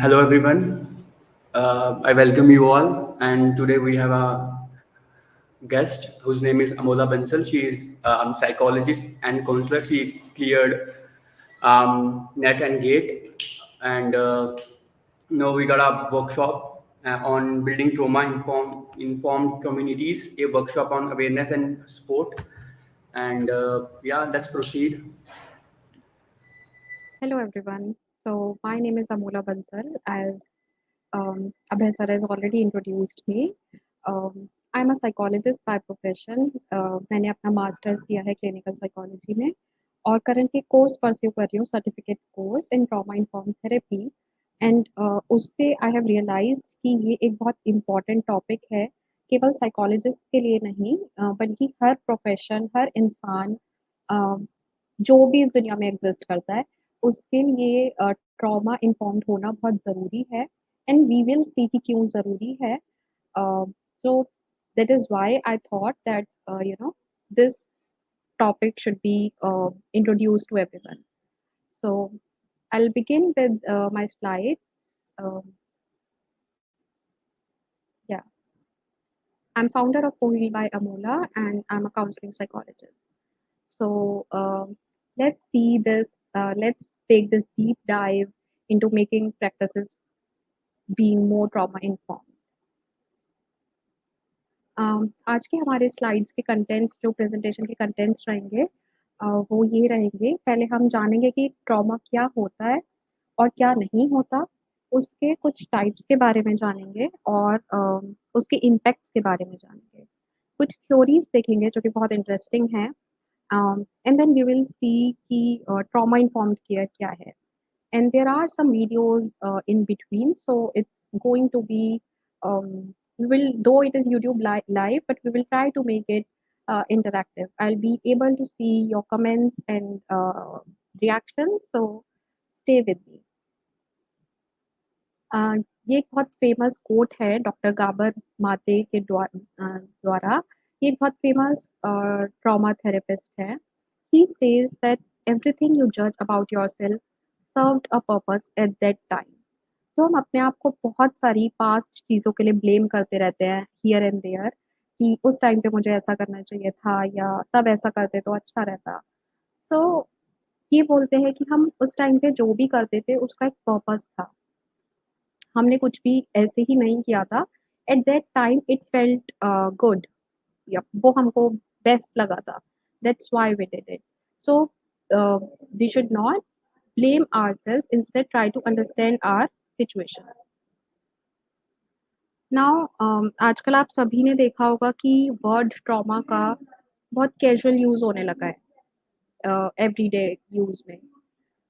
Hello everyone. I welcome you all, and today we have a guest whose name is Amola Bansal. She is a psychologist and counselor. She cleared NET and GATE, and now we got a workshop on building trauma informed communities. A workshop on awareness and sport, and yeah, let's proceed. Hello everyone. So my name is Amola Bansal. As Abhay sir has already introduced me, I'm a psychologist by profession. मैंने अपना masters किया है clinical psychology में और currently course pursue कर रही हूँ certificate course in trauma inform therapy and उससे आई हैव रियलाइज कि ये एक बहुत इम्पॉर्टेंट टॉपिक है केवल साइकोलॉजिस्ट के लिए नहीं बल्कि हर प्रोफेशन हर इंसान जो भी इस दुनिया में एग्जिस्ट करता है उसके लिए ट्रॉमा इन्फॉर्म्ड होना बहुत ज़रूरी है एंड वी विल सी कि क्यों ज़रूरी है so that is why I thought that this topic should be introduced to everyone. So I'll begin with my slides. Um, yeah, I'm founder of Kohil by Amola, and I'm a counseling psychologist. So let's see this. Let's take this deep dive into making practices being more trauma informed. आज के हमारे slides के contents जो presentation के contents रहेंगे वो ये रहेंगे। पहले हम जानेंगे कि ट्रॉमा क्या होता है और क्या नहीं होता, उसके कुछ टाइप्स के बारे में जानेंगे और उसके इम्पैक्ट्स के बारे में जानेंगे। कुछ थ्योरीज देखेंगे जो कि बहुत इंटरेस्टिंग है and then we will see कि ट्रॉमा इन्फॉर्म्ड केयर क्या है and there are some videos in between, so it's going to be we will, though it is YouTube live, but we will try to make it interactive. I'll be able to see your comments and reactions, so stay with me. ये एक बहुत famous quote है doctor गाबर माते के द्वारा। ये एक बहुत फेमस ट्रॉमा थेरेपिस्ट है। He says that everything you जज about yourself served a purpose at that time. तो हम अपने आप को बहुत सारी पास्ट चीज़ों के लिए ब्लेम करते रहते हैं हियर एंड देयर कि उस टाइम पे मुझे ऐसा करना चाहिए था या तब ऐसा करते तो अच्छा रहता। सो ये बोलते हैं कि हम उस टाइम पे जो भी करते थे उसका एक पर्पस था। हमने कुछ भी ऐसे ही नहीं किया था। At that time it felt good, या वो हमको बेस्ट लगा था। That's why we did it. So we should not blame ourselves, instead try to understand our situation. Now आजकल आप सभी ने देखा होगा कि वर्ड ट्रॉमा का बहुत कैजुअल यूज़ होने लगा है एवरीडे यूज़ में।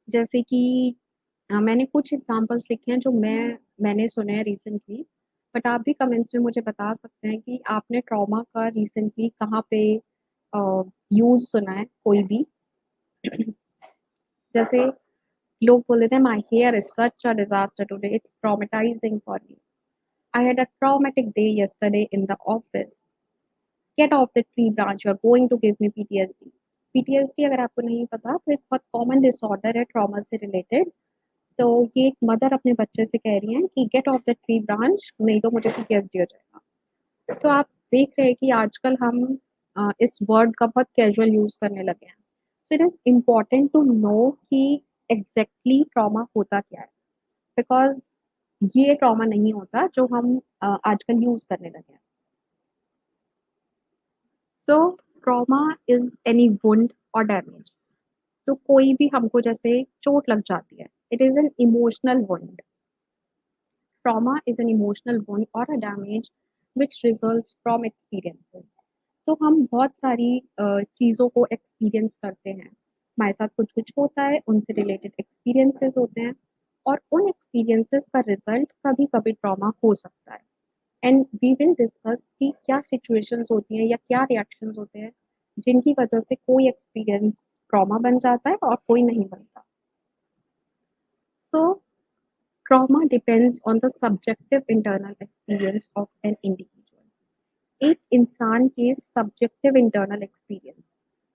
जैसे कि मैंने कुछ एग्जांपल्स लिखे हैं जो मैंने सुने हैं रिसेंटली, बट आप भी कमेंट्स में मुझे बता सकते हैं कि आपने ट्रॉमा का रिसेंटली कहाँ पे यूज़ सुना है कोई भी। जैसे लोग बोल देते हैं my hair is such a disaster today, it's traumatising for me, I had a traumatic day yesterday in the office, get off the tree branch, you are going to give me PTSD. PTSD अगर आपको नहीं पता तो एक बहुत common disorder है trauma से related. तो ये एक मदर अपने बच्चे से कह रही है कि get off the tree branch, नहीं तो मुझे पीटीएसडी हो जाएगा। तो आप देख रहे हैं कि आजकल हम इस वर्ड का बहुत कैजुअल यूज करने लगे हैं। So it is important to know कि एग्जैक्टली ट्रॉमा होता क्या है, बिकॉज ये ट्रॉमा नहीं होता जो हम आजकल यूज करने लगे हैं। So trauma is any wound और डैमेज। तो कोई भी हमको जैसे चोट लग जाती है, it is an emotional wound. Trauma is an emotional wound और a damage which results from experiences. तो हम बहुत सारी चीज़ों को एक्सपीरियंस करते हैं, हमारे साथ कुछ कुछ होता है, उनसे रिलेटेड एक्सपीरियंसेस होते हैं और उन एक्सपीरियंसेस का रिजल्ट कभी कभी ट्रॉमा हो सकता है। एंड वी विल डिस्कस कि क्या सिचुएशंस होती हैं या क्या रिएक्शंस होते हैं जिनकी वजह से कोई एक्सपीरियंस ट्रॉमा बन जाता है और कोई नहीं बनता। So trauma depends on the subjective internal experience of an individual. एक इंसान के subjective internal experience.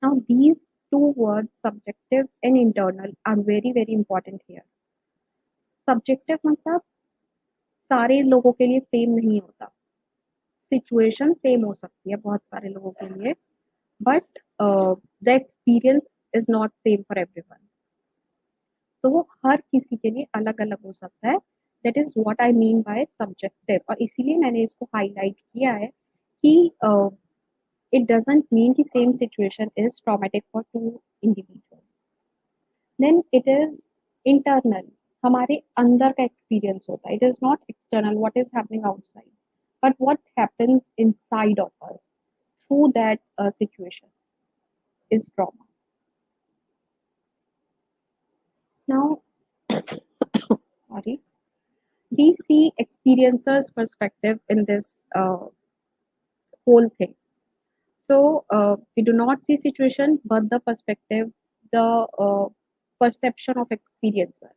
Now these two words, subjective and internal, are very very important here. Subjective मतलब सारे लोगों के लिए सेम नहीं होता। सिचुएशन सेम हो सकती है बहुत सारे लोगों के लिए, but the experience is not same for everyone. तो वो हर किसी के लिए अलग अलग हो सकता है। That is what I mean by subjective, और इसीलिए मैंने इसको हाईलाइट किया है कि इट डजंट मीन कि same situation is traumatic for two individual. Then it is internal, हमारे अंदर का एक्सपीरियंस होता है। It is not external what is happening outside, but what happens inside of us through that situation is trauma. Now, sorry, we see experiencers' perspective in this whole thing. So we do not see situation, but the perspective, the perception of experiencer.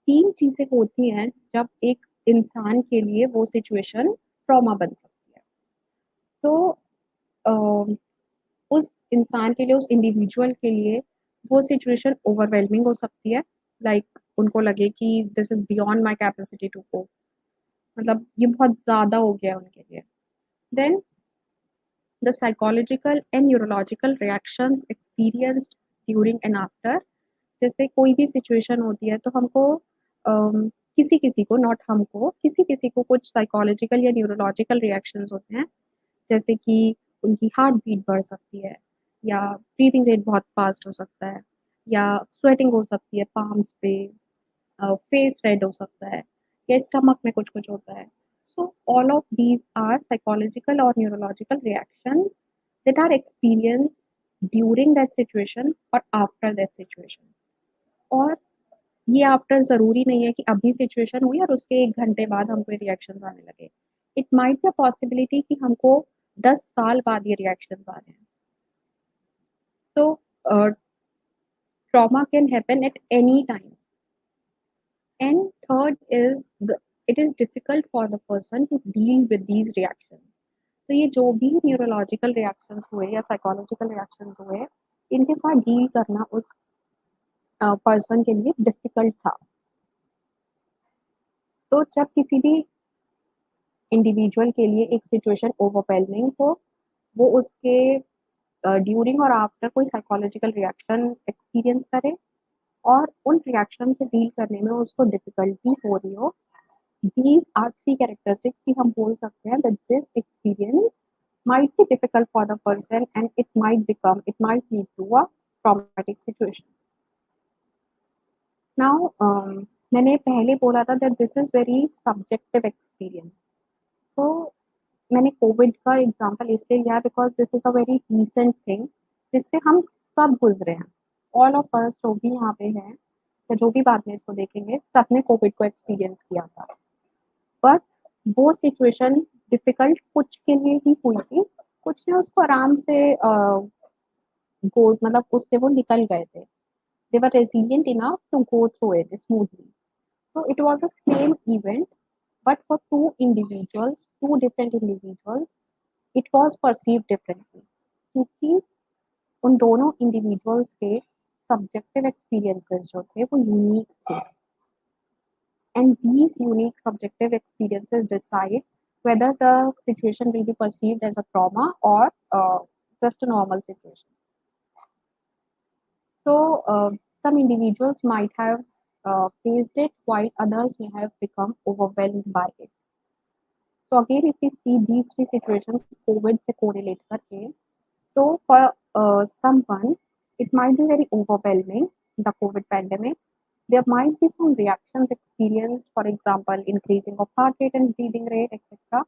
तीन चीजें होती हैं जब एक इंसान के लिए वो सिचुएशन ट्रॉमा बन सकती है। तो अ, उस इंसान के लिए, उस इंडिविजुअल के लिए वो सिचुएशन ओवरवेलमिंग हो सकती है। लाइक उनको लगे कि this is beyond my capacity to cope, मतलब ये बहुत ज़्यादा हो गया है उनके लिए। Then the psychological and neurological reactions experienced during and after. जैसे कोई भी सिचुएशन होती है तो हमको किसी किसी को, नॉट हमको, किसी किसी को कुछ साइकोलॉजिकल या न्यूरोलॉजिकल रिएक्शंस होते हैं। जैसे कि उनकी हार्ट बीट बढ़ सकती है, या ब्रीदिंग रेट बहुत फास्ट हो सकता है, या स्वेटिंग हो सकती है पाम्स पे, फेस रेड हो सकता है, या स्टमक में कुछ कुछ होता है। So all of these are psychological और neurological reactions that are experienced during that situation or after that situation. और ये आफ्टर ज़रूरी नहीं है कि अभी सिचुएशन हुई और उसके 1 घंटे बाद हमको ये रिएक्शंस आने लगे। It might be a possibility कि हमको 10 साल बाद ये रिएक्शंस आ रहे हैं। So trauma can happen at any time. And third is it is difficult for the person to deal with these reactions. तो ये जो भी न्यूरोलॉजिकल रिएक्शंस हुए या साइकोलॉजिकल रिएक्शंस हुए, इनके साथ डील करना उस पर्सन के लिए डिफिकल्ट था। तो जब किसी भी इंडिविजुअल के लिए एक सिचुएशन ओवरवेलमिंग हो, वो उसके ड्यूरिंग और आफ्टर कोई साइकोलॉजिकल रिएक्शन एक्सपीरियंस करे, और उन रिएक्शन से डील करने में उसको डिफिकल्टी हो रही हो, these are three characteristics कि हम बोल सकते हैं that this experience might be difficult for the person and it might lead to a traumatic situation. Now मैंने पहले बोला था that this is very subjective experience. So मैंने कोविड का एग्जांपल इसलिए लिया because this is a very recent thing जिससे हम सब गुजरे हैं। ऑल ऑफ अस जो भी यहाँ पे हैं या जो भी बाद में इसको देखेंगे, सबने कोविड को एक्सपीरियंस किया था। बट वो सिचुएशन डिफिकल्ट कुछ के लिए ही हुई थी, कुछ ने उसको आराम से गो मतलब उससे वो निकल गए थे। They were resilient enough to go through it smoothly. So it was the same event, but for two different individuals, it was perceived differently. क्योंकि उन दोनों इंडिविजुअल्स के सब्जेक्टिव एक्सपीरियंसेस जो थे वो यूनिक थे, and these unique subjective experiences decide whether the situation will be perceived as a trauma or just a normal situation. So, some individuals might have faced it while others may have become overwhelmed by it. So, again, if we see these three situations, COVID se correlate karke, so for someone, it might be very overwhelming, the COVID pandemic. There might be some reactions experienced, for example, increasing of heart rate and breathing rate, etc.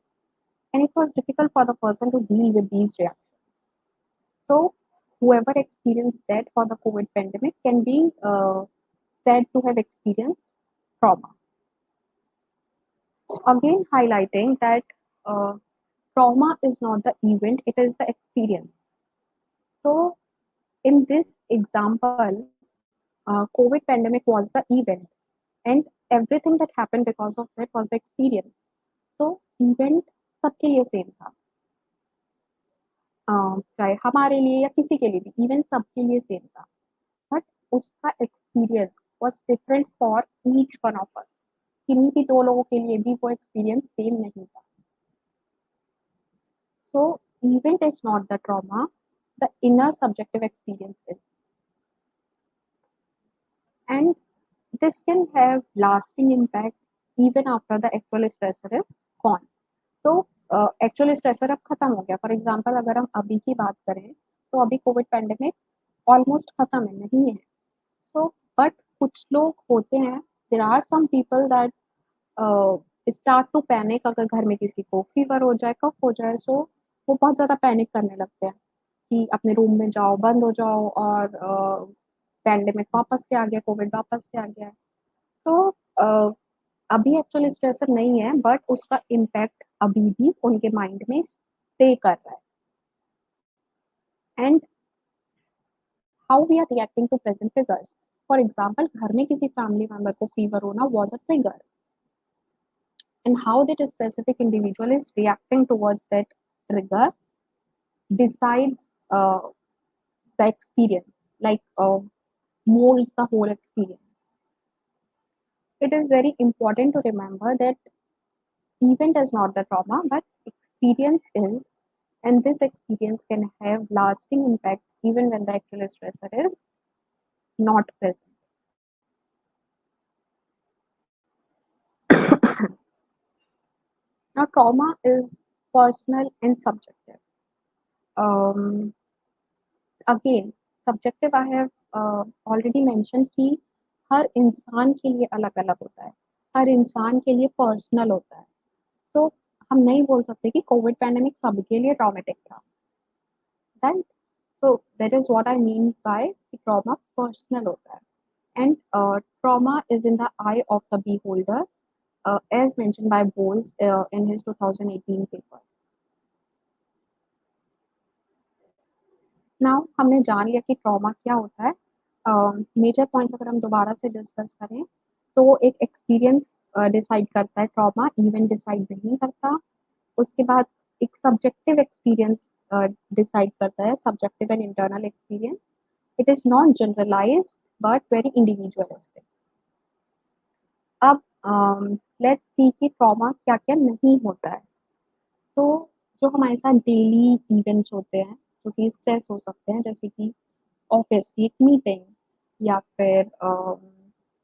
And it was difficult for the person to deal with these reactions. So, whoever experienced that for the COVID pandemic can be said to have experienced trauma. So again, highlighting that uh, trauma is not the event, it is the experience. So, in this example, COVID pandemic was the event, and everything that happened because of it was the experience. तो event सबके लिए same था, चाहे हमारे लिए या किसी के लिए भी इवेंट सबके लिए सेम था, बट उसका experience was different for each one of us. किन्हीं भी दो लोगों के लिए भी वो एक्सपीरियंस सेम नहीं था. So event is not the trauma, the inner subjective experience is. And this can have lasting impact even after the actual stressor is gone. तो एक्चुअल स्ट्रेसर अब खत्म हो गया. फॉर एग्जांपल अगर हम अभी की बात करें तो अभी कोविड पैंडेमिक ऑलमोस्ट खत्म है, नहीं है. सो बट कुछ लोग होते हैं, there are some people that start to panic अगर घर में किसी को फीवर हो जाए, कफ हो जाए. सो वो बहुत ज़्यादा पैनिक करने लगते हैं कि अपने रूम में जाओ, बंद हो जाओ, और पैंडेमिक वापस से आ गया, कोविड वापस से आ गया है. तो अभी एक्चुअल स्ट्रेसर नहीं है, बट उसका इम्पैक्ट अभी भी उनके माइंड में स्टे कर रहा है. And how we are reacting to present triggers. For example, घर में किसी फैमिली मेंबर को फीवर होना was a trigger, and how that specific individual is reacting towards that trigger decides the experience, like molds the whole experience. It is very important to remember that event is not the trauma, but experience is, and this experience can have lasting impact even when the actual stressor is not present. Now, trauma is personal and subjective. Um, Again, subjective I have already mentioned कि हर इंसान के लिए अलग-अलग होता है, हर इंसान के लिए पर्सनल होता है. सो हम नहीं बोल सकते कि कोविड पैंडेमिक सबके लिए ट्रॉमेटिक था, right? So that is what I mean bye कि ट्रॉमा पर्सनल होता है. And trauma is in the I of the beholder, as mentioned by Bowles in his 2018 paper. Now हमने जान लिया कि ट्रॉमा क्या होता है. मेजर पॉइंट्स अगर हम दोबारा से डिस्कस करें तो एक एक्सपीरियंस डिसाइड करता है, ट्रॉमा इवेंट डिसाइड नहीं करता. उसके बाद एक सब्जेक्टिव एक्सपीरियंस डिसाइड करता है, subjective and internal experience. It is not generalised but very individualistic. अब लेट्स सी कि ट्रॉमा क्या-क्या नहीं होता है. सो जो हमारे साथ डेली इवेंट्स होते हैं, जो कि स्ट्रेस हो सकते हैं, जैसे कि ऑफिस की एक मीटिंग, या फिर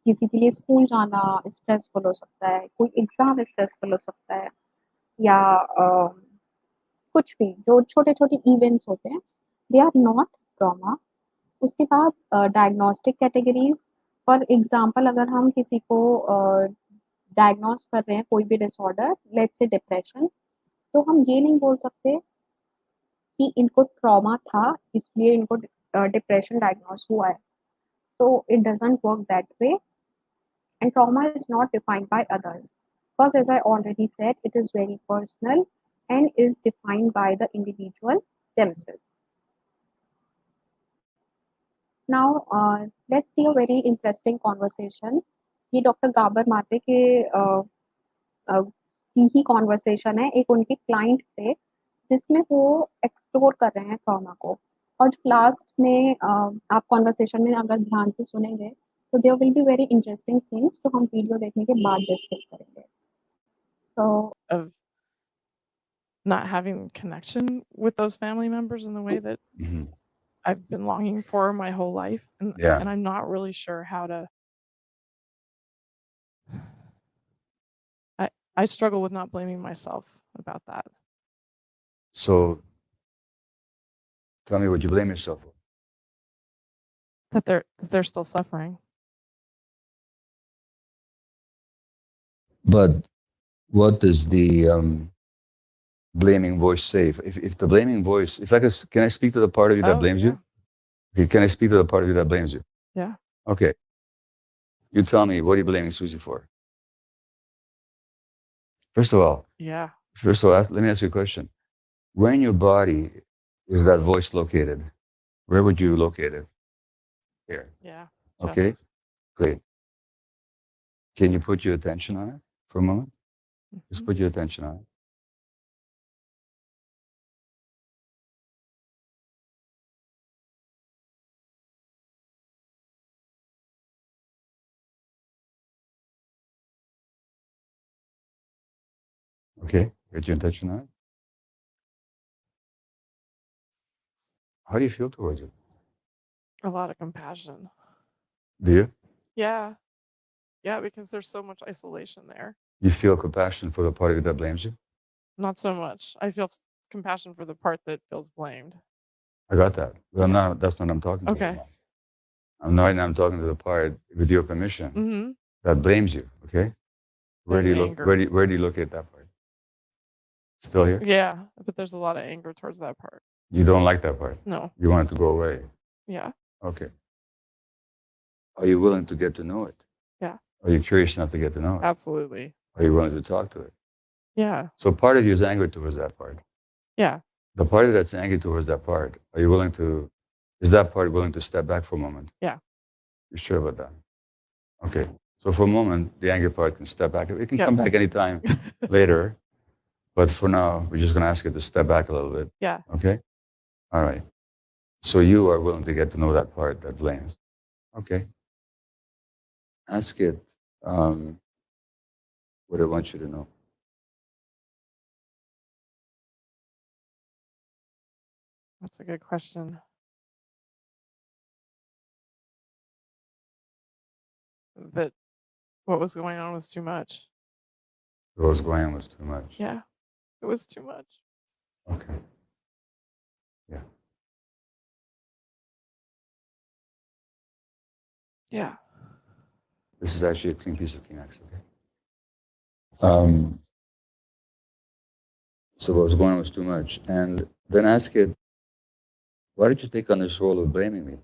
किसी के लिए स्कूल जाना स्ट्रेसफुल हो सकता है, कोई एग्ज़ाम स्ट्रेसफुल हो सकता है, या कुछ भी जो छोटे-छोटे इवेंट्स होते हैं, दे आर नॉट ट्रॉमा. उसके बाद डायग्नोस्टिक कैटेगरीज़, फॉर एग्ज़ाम्पल अगर हम किसी को डायग्नोज़ कर रहे हैं कोई भी डिसऑर्डर, लेट्स से डिप्रेशन, तो हम ये नहीं बोल सकते कि इनको ट्रॉमा था इसलिए इनको डिप्रेशन डायग्नोज हुआ है. So it doesn't work that way, and trauma is not defined by others because, as I already said, it is very personal and is defined by the individual themselves. Now, let's see a very interesting conversation. ये doctor गाबर माते के की ही conversation है एक उनके client से, जिसमें वो एक्सप्लोर कर रहे हैं ट्रॉमा को. और जो लास्ट में आप कॉन्वर्सेशन में अगर ध्यान से सुनेंगे तो there will be very interesting things जो हम वीडियो देखने के बाद डिस्कस करेंगे. सो Of not having connection with those family members in the way that Mhm. I've been longing for my whole life, Yeah. and I'm not really sure how to. I struggle with not blaming myself about that. So tell me what you blame yourself for. That they're still suffering. But what does the blaming voice say? If the blaming voice, if I could, can I speak to the part of you that Oh, blames yeah. you? Okay, can I speak to the part of you that blames you? Yeah. Okay. You tell me, what are you blaming Susie for? First of all, Yeah. let me ask you a question. Where in your body is that voice located? Where would you locate it? Here. Yeah. Okay. Just. Great. Can you put your attention on it for a moment? Just Mhm. put your attention on it. Okay, get your intention on it. How do you feel towards it? A lot of compassion. Do you? Yeah. Yeah, because there's so much isolation there. You feel compassion for the part of you that blames you? Not so much. I feel compassion for the part that feels blamed. I got that. But I'm Yeah. not. That's not what I'm talking to. Okay. About. I'm talking to the part, with your permission, Mm-hmm. that blames you. Okay. Where do There's you look? anger. Where do you locate that part? Still here? Yeah, but there's a lot of anger towards that part. You don't like that part. No. You want it to go away. Yeah. Okay. Are you willing to get to know it? Yeah. Are you curious enough to get to know it? Absolutely. Are you willing to talk to it? Yeah. So part of you is angry towards that part. Yeah. The part that's angry towards that part, are you willing to, is that part willing to step back for a moment? Yeah. You sure about that? Okay. So for a moment, the angry part can step back. It can Yep. come back anytime later. But for now, we're just going to ask it to step back a little bit. Yeah. Okay? All right. So you are willing to get to know that part that blames. Okay. Ask it what it wants you to know. That's a good question. That what was going on was too much. What was going on was too much. Yeah. It was too much. Okay. Yeah. Yeah. This is actually a clean piece of Kleenex. Okay. So what was going on was too much. And then ask it, why did you take on this role of blaming me?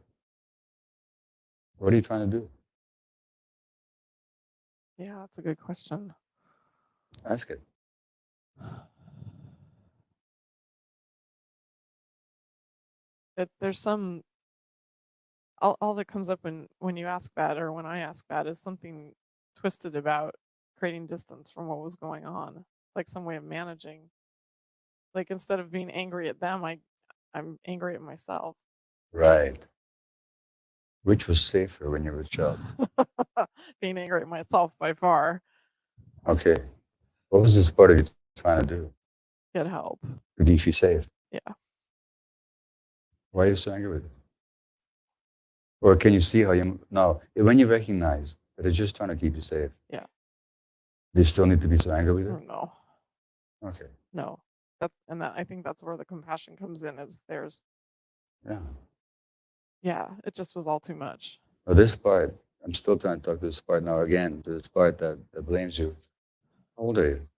What are you trying to do? Yeah, that's a good question. Ask it. That there's some all that comes up when you ask that or when I ask that is something twisted about creating distance from what was going on. Like some way of managing. Like instead of being angry at them, I'm angry at myself. Right. Which was safer when you were a child? Being angry at myself by far. Okay. What was this part of you trying to do? Get help. To keep you safe? Yeah. Why are you so angry with it? Or can you see how you, no, when you recognize that it's just trying to keep you safe, Yeah. do you still need to be so angry with it? No. Okay. No. I think that's where the compassion comes in is there's Yeah. it just was all too much. Now this part, I'm still trying to talk to this part now again, to this part that blames you. How old are you?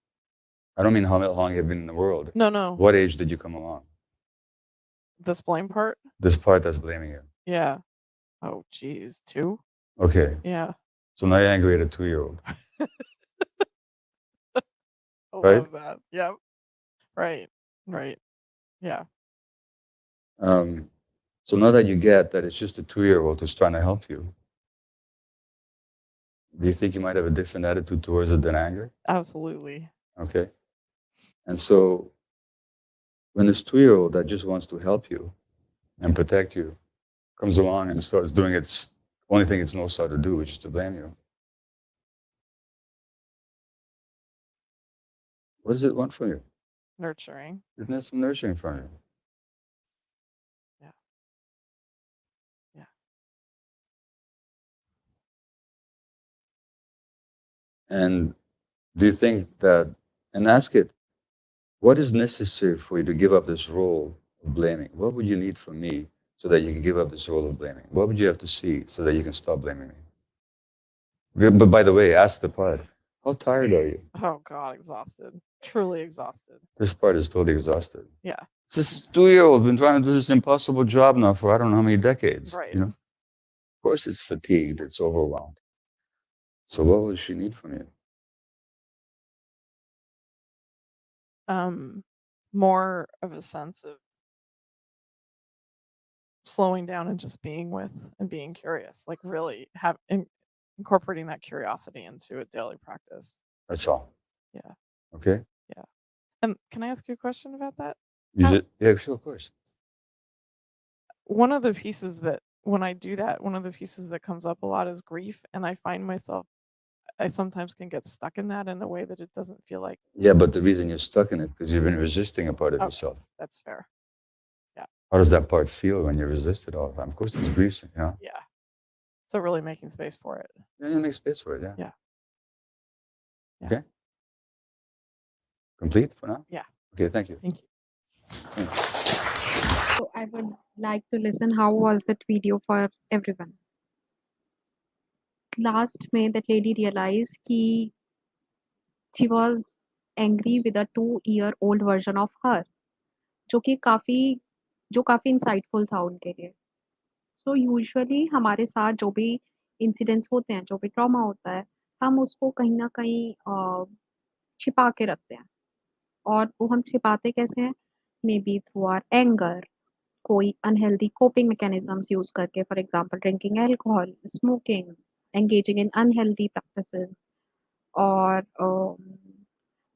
I don't mean how long you've been in the world. No. What age did you come along? This blame part? This part that's blaming you. Yeah. Oh, geez. 2? Okay. Yeah. So now you're angry at a 2-year-old. I Right? love that. Yep. Right. Yeah. So now that you get that it's just a 2-year-old who's trying to help you, do you think you might have a different attitude towards it than anger? Absolutely. Okay. And so when this 2-year-old that just wants to help you and protect you comes along and starts doing its only thing it knows how to do, which is to blame you, what does it want from you? Nurturing. It needs some nurturing from you. Yeah. And do you think that, and ask it, what is necessary for you to give up this role of blaming? What would you need from me so that you can give up this role of blaming? What would you have to see so that you can stop blaming me? But by the way, ask the part, how tired are you? Oh God, exhausted. Truly exhausted. This part is totally exhausted. Yeah. It's this 2-year-old been trying to do this impossible job now for I don't know how many decades. Right. You know? Of course it's fatigued, it's overwhelmed. So what would she need from you? More of a sense of slowing down and just being with and being curious, like really incorporating that curiosity into a daily practice. That's all. Yeah. Okay? Yeah. And can I ask you a question about that? Yeah, sure, of course. One of the pieces that when I do that, one of the pieces that comes up a lot is grief, and I find myself I sometimes can get stuck in that in a way that it doesn't feel like, Yeah, but the reason you're stuck in it because you've been resisting a part of okay, yourself. that's fair. How does that part feel when you resist it all the time? Of course, it's grief. Yeah. So really making space for it. Yeah, you make space for it. Yeah. Yeah. Yeah. Okay. Complete for now. Yeah. Okay. Thank you. Thank you. So I would like to listen how was that video for everyone. Last May that lady realized कि she was angry with a 2-year-old version of her जो कि काफ़ी insightful था उनके लिए। So usually हमारे साथ जो भी इंसिडेंट्स होते हैं, जो भी ट्रॉमा होता है, हम उसको कहीं न कहीं छिपा के रखते हैं और वो हम छिपाते कैसे हैं? Maybe through our anger, कोई अनहेल्दी कोपिंग मैकेनिज़्म्स यूज़ करके for example drinking alcohol, smoking, engaging in unhealthy practices और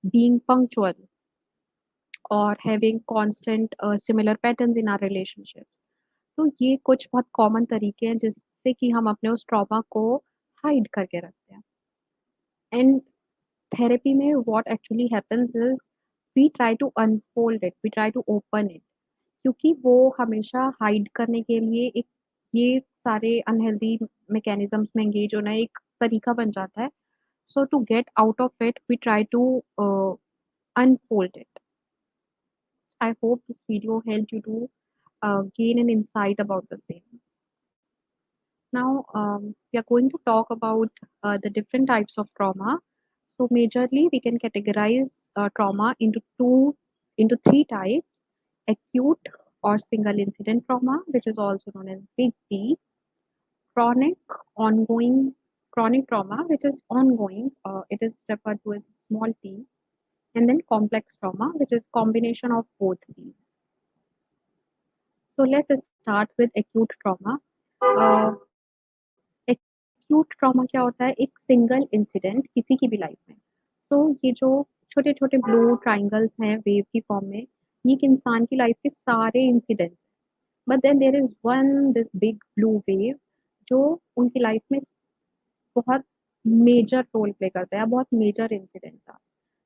बीइंग पंक्चुअल और having constant similar patterns in our relationships. तो ये कुछ बहुत कॉमन तरीके हैं जिससे कि हम अपने उस ट्रॉमा को हाइड करके रखते हैं। एंड थेरेपी में what actually happens is we try to unfold it, we try to open it क्योंकि वो हमेशा हाइड करने के लिए एक ये सारे अनहेल्दी मैकेनिज़्म्स में एंगेज होना एक तरीका बन जाता है। So to get out of it we try to unfold it. I hope this video helped you to gain an insight about the same. Now, we are going to talk about the different types of trauma. So, majorly, we can categorize trauma into three types: acute or single incident trauma, which is also known as big T; chronic, ongoing, chronic trauma, which is ongoing. It is referred to as small T; and then complex trauma, which is combination of both these. So let's start with acute trauma. Acute trauma क्या होता है? एक single incident किसी की भी life में। सो ये जो छोटे-छोटे ब्लू ट्रायंगल्स हैं वेव की फॉर्म में, ये एक इंसान की लाइफ के सारे इंसिडेंट्स हैं। But then there is one this big blue wave जो उनकी लाइफ में बहुत मेजर रोल प्ले करता है, बहुत मेजर इंसिडेंट था,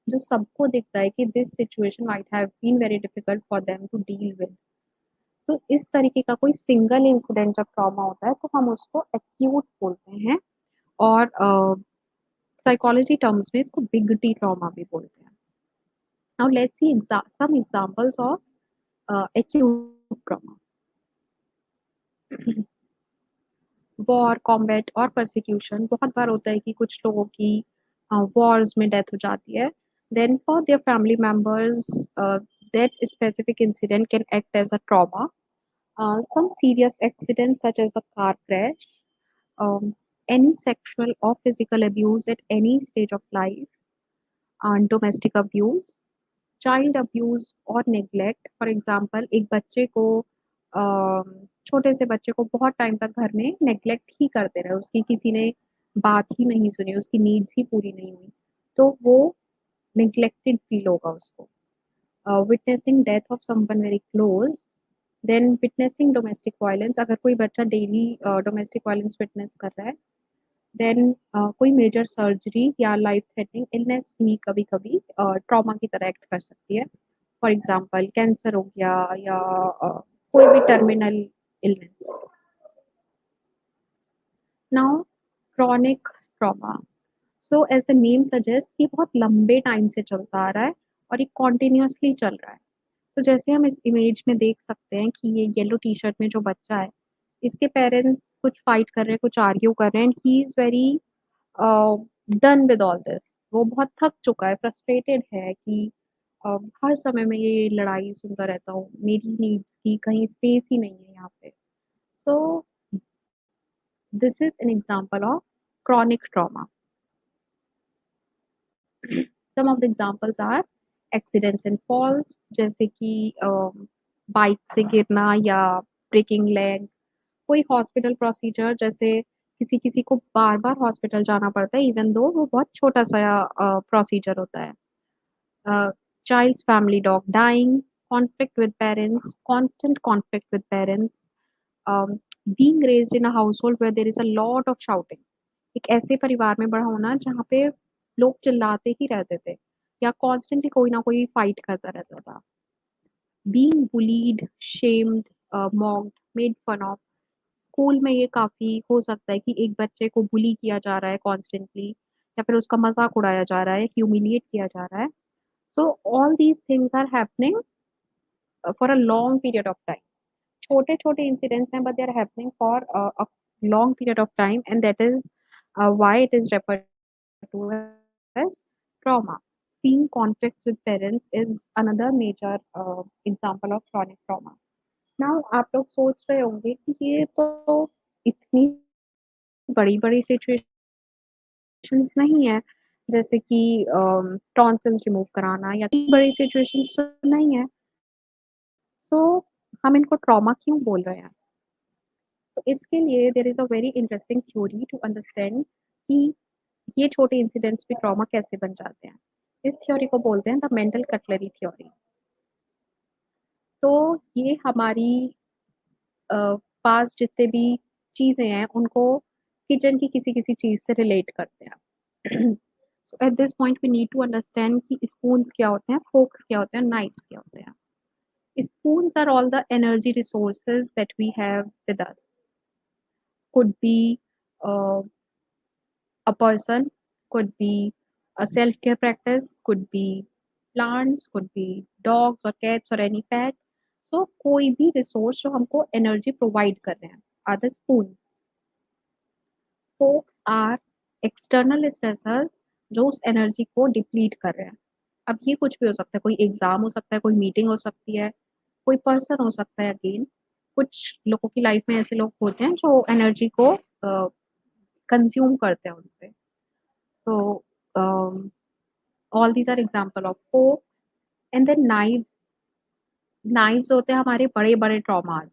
जो सबको दिखता है कि this situation might have been very difficult for them to deal with. तो इस तरीके का कोई सिंगल इंसिडेंट जब ट्रॉमा होता है तो हम उसको एक्यूट बोलते हैं और साइकोलॉजी टर्म्स में इसको बिग टी ट्रॉमा भी बोलते हैं। Now let's see some examples of acute trauma. War, combat और परसिक्यूशन बहुत बार होता है कि कुछ लोगों की वॉर्स में डेथ हो जाती है। Then for their family members that specific incident can act as a trauma. Some serious accidents such as a car crash, um, any sexual or physical abuse at any stage of life, domestic abuse, child abuse or neglect. For example, एक बच्चे को छोटे से बच्चे को बहुत time तक घर में नेग्लेक्ट ही करते रहे, उसकी किसी ने बात ही नहीं सुनी, उसकी नीड्स ही पूरी नहीं हुई, तो वो नेग्लेक्टेड फील होगा उसको. Witnessing death of someone very close, then witnessing domestic violence, अगर कोई बच्चा डेली डोमेस्टिक वायलेंस विटनेस कर रहा है, देन कोई मेजर सर्जरी या लाइफ थ्रेटनिंग इलनेस भी कभी कभी ट्रॉमा की तरह एक्ट कर सकती है. फॉर एग्जांपल कैंसर हो गया या कोई भी terminal illness. Now chronic trauma, so as the name suggest कि बहुत लंबे टाइम से चलता आ रहा है और ये कॉन्टिन्यूसली चल रहा है. तो जैसे हम इस इमेज में देख सकते हैं कि ये येलो टी शर्ट में जो बच्चा है, इसके पेरेंट्स कुछ फाइट कर रहे हैं, कुछ आर्ग्यू कर रहे हैं, and he is very done with all this. वो बहुत थक चुका है, फ्रस्ट्रेटेड है कि हर समय मैं ये लड़ाई सुनता रहता हूँ, मेरी नीड्स की कहीं स्पेस ही नहीं है यहाँ पे. So this is an example of chronic trauma. Some of the examples are accidents and falls, जैसे कि बाइक से गिरना या ब्रेकिंग लेग. कोई हॉस्पिटल प्रोसीजर, जैसे किसी किसी को बार बार हॉस्पिटल जाना पड़ता है इवन दो वो बहुत छोटा सा प्रोसीजर होता है. Child's family dog dying, conflict with parents, constant conflict with parents, being raised in a household where there is a lot of shouting. एक ऐसे परिवार में बड़ा होना जहाँ पे लोग चिल्लाते ही रहते थे या कॉन्स्टेंटली कोई ना कोई फाइट करता रहता था। Being bullied, shamed, mocked, made fun of. School में ये काफ़ी हो सकता है कि एक बच्चे को बुली किया जा रहा है कॉन्स्टेंटली या फिर उसका मज़ाक उड़ाया जा रहा है, ह्यूमिलिएट किया जा रहा है। So all these things are happening for a long period of time. छोटे-छोटे इंसिडेंट्स हैं, but they are happening for a long period of time, and that is why it is referred to as trauma. Seeing conflicts with parents is another major example of chronic trauma. Now आप लोग सोच रहे होंगे कि ये तो इतनी बड़ी-बड़ी सिचुएशंस नहीं है, जैसे कि टॉन्सिल्स रिमूव कराना या इतनी बड़ी सिचुएशंस तो नहीं है, सो हम इनको ट्रॉमा क्यों बोल रहे हैं? तो इसके लिए there is a very interesting theory to understand कि ये छोटे इंसिडेंट्स भी ट्रॉमा कैसे बन जाते हैं। इस थ्योरी को बोलते हैं द मेंटल कटलरी थ्योरी। तो ये हमारी अ, पास जितने भी चीज़ें हैं उनको किचन की किसी-किसी चीज़ से रिलेट करते हैं। So at this point we need to understand कि स्पून्स क्या होते हैं, फोर्क्स क्या होते हैं, नाइफ्स क्या होते हैं। Spoons are all the energy resources that we have with us. Could be uh, a person, could be a self care practice, could be plants, could be dogs or cats or any pet. So कोई भी resource जो हमको energy provide कर रहे हैं are the spoon. Forks are external stressors जो उस energy को डिप्लीट कर रहे हैं। अब ये कुछ भी हो सकता है, कोई एग्जाम हो सकता है, कोई मीटिंग हो सकती है, कोई पर्सन हो सकता है। अगेन कुछ लोगों की लाइफ में ऐसे लोग होते हैं जो एनर्जी को कंज्यूम करते हैं उनसे। So all these are example of forks. And then knives. Knives होते हैं हमारे बड़े बड़े ट्रॉमास।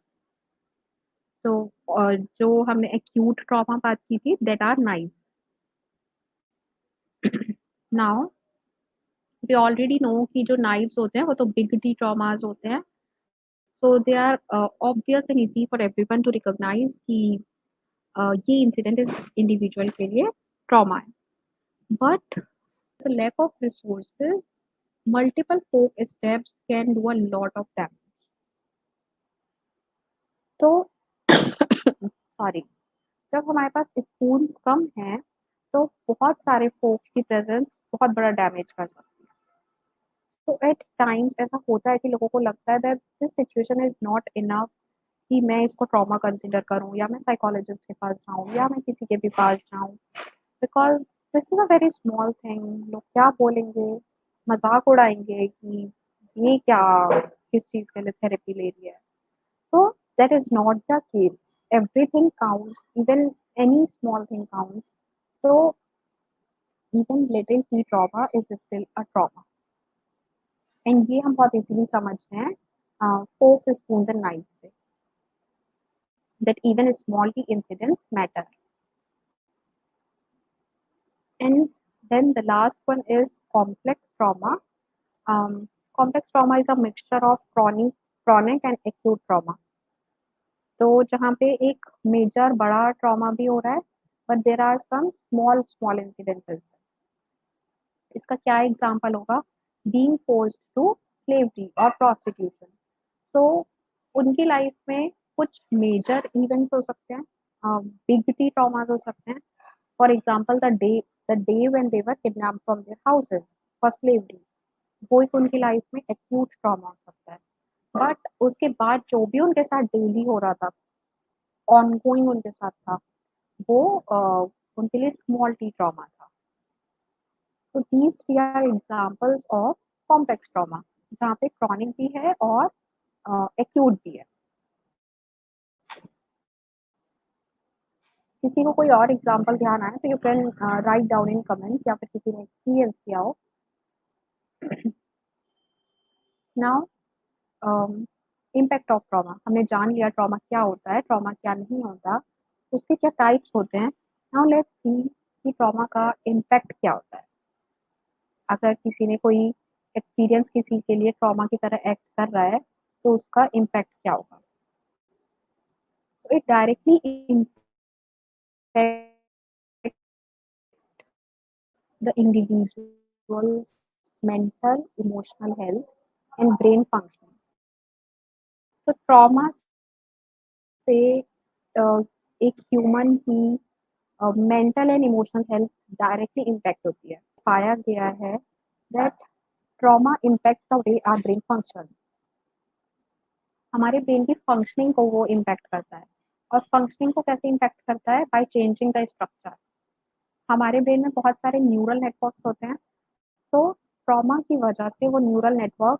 तो जो हमने एक्यूट ट्रॉमा बात की थी, that are knives. Now we already know कि जो नाइव्स होते हैं वो तो बिग टी ट्रॉमास होते हैं। So they are obvious and easy for everyone to recognise कि ये इंसिडेंट इस इंडिविजुअल के लिए ट्रॉमा है। But a lack of resources, multiple folk steps can do a lot of damage. तो सॉरी, जब हमारे पास स्पून्स कम हैं, तो बहुत सारे फोक्स की प्रेजेंस बहुत बड़ा डैमेज कर सकती है। तो एट टाइम्स ऐसा होता है कि लोगों को लगता है that this situation is not enough कि मैं इसको ट्रॉमा कंसिडर करूँ या मैं साइकोलॉजिस्ट के पास जाऊँ या मैं किसी के भी पास जाऊँ, because this is a very small thing. लोग क्या बोलेंगे, मजाक उड़ाएंगे कि ये क्या, किस चीज़ के लिए थेरेपी ले रही है। So that is not the case. Everything counts, even any small thing counts. So even little t trauma is still a trauma. And ये हम बहुत easily समझते हैं forks, spoons and knives से, that even small t incidents matter. And then the last one is complex trauma. Complex trauma is a mixture of chronic and acute trauma. तो जहाँ पे एक मेजर बड़ा ट्रॉमा भी हो रहा है, but there are some small small incidences. इसका क्या एग्जांपल होगा? बीइंग फोर्स्ड टू स्लेवरी और प्रोस्टिट्यूशन। सो उनकी लाइफ में कुछ मेजर इवेंट्स हो सकते हैं, बिग टी ट्रॉमास हो सकते हैं। For example the day when they were kidnapped from their houses for slavery, वो एक उनकी लाइफ में एक्यूट ट्रॉमा हो सकता है। बट उसके बाद जो भी उनके साथ डेली हो रहा था, ऑनगोइंग उनके साथ था, वो उनके लिए स्मॉल टी ट्रॉमा था। तो these three are examples of complex trauma, जहाँ पे क्रॉनिक भी है और एक्यूट भी है। किसी को कोई और एग्जांपल ध्यान आए तो you can write down in comments, या फिर किसी ने एक्सपीरियंस किया हो। नाउ इम्पैक्ट ऑफ ट्रॉमा, हमने जान लिया ट्रॉमा क्या होता है, ट्रॉमा क्या नहीं होता, उसके क्या टाइप्स होते हैं। नाउ लेट्स सी कि ट्रॉमा का इम्पैक्ट क्या होता है। अगर किसी ने कोई एक्सपीरियंस किसी के लिए ट्रॉमा की तरह एक्ट कर रहा है, तो उसका इम्पैक्ट क्या होगा? So it directly impacts the individual's mental, emotional health, and brain functioning. तो ट्रॉमा से एक ह्यूमन की mental and emotional health directly impact होती है। पाया गया है that trauma impacts the way our brain functions. हमारे ब्रेन की फंक्शनिंग को वो इम्पैक्ट करता है, और फंक्शनिंग को कैसे इम्पैक्ट करता है? By changing the structure. हमारे ब्रेन में बहुत सारे न्यूरल नेटवर्क्स होते हैं, सो ट्रॉमा की वजह से वो न्यूरल नेटवर्क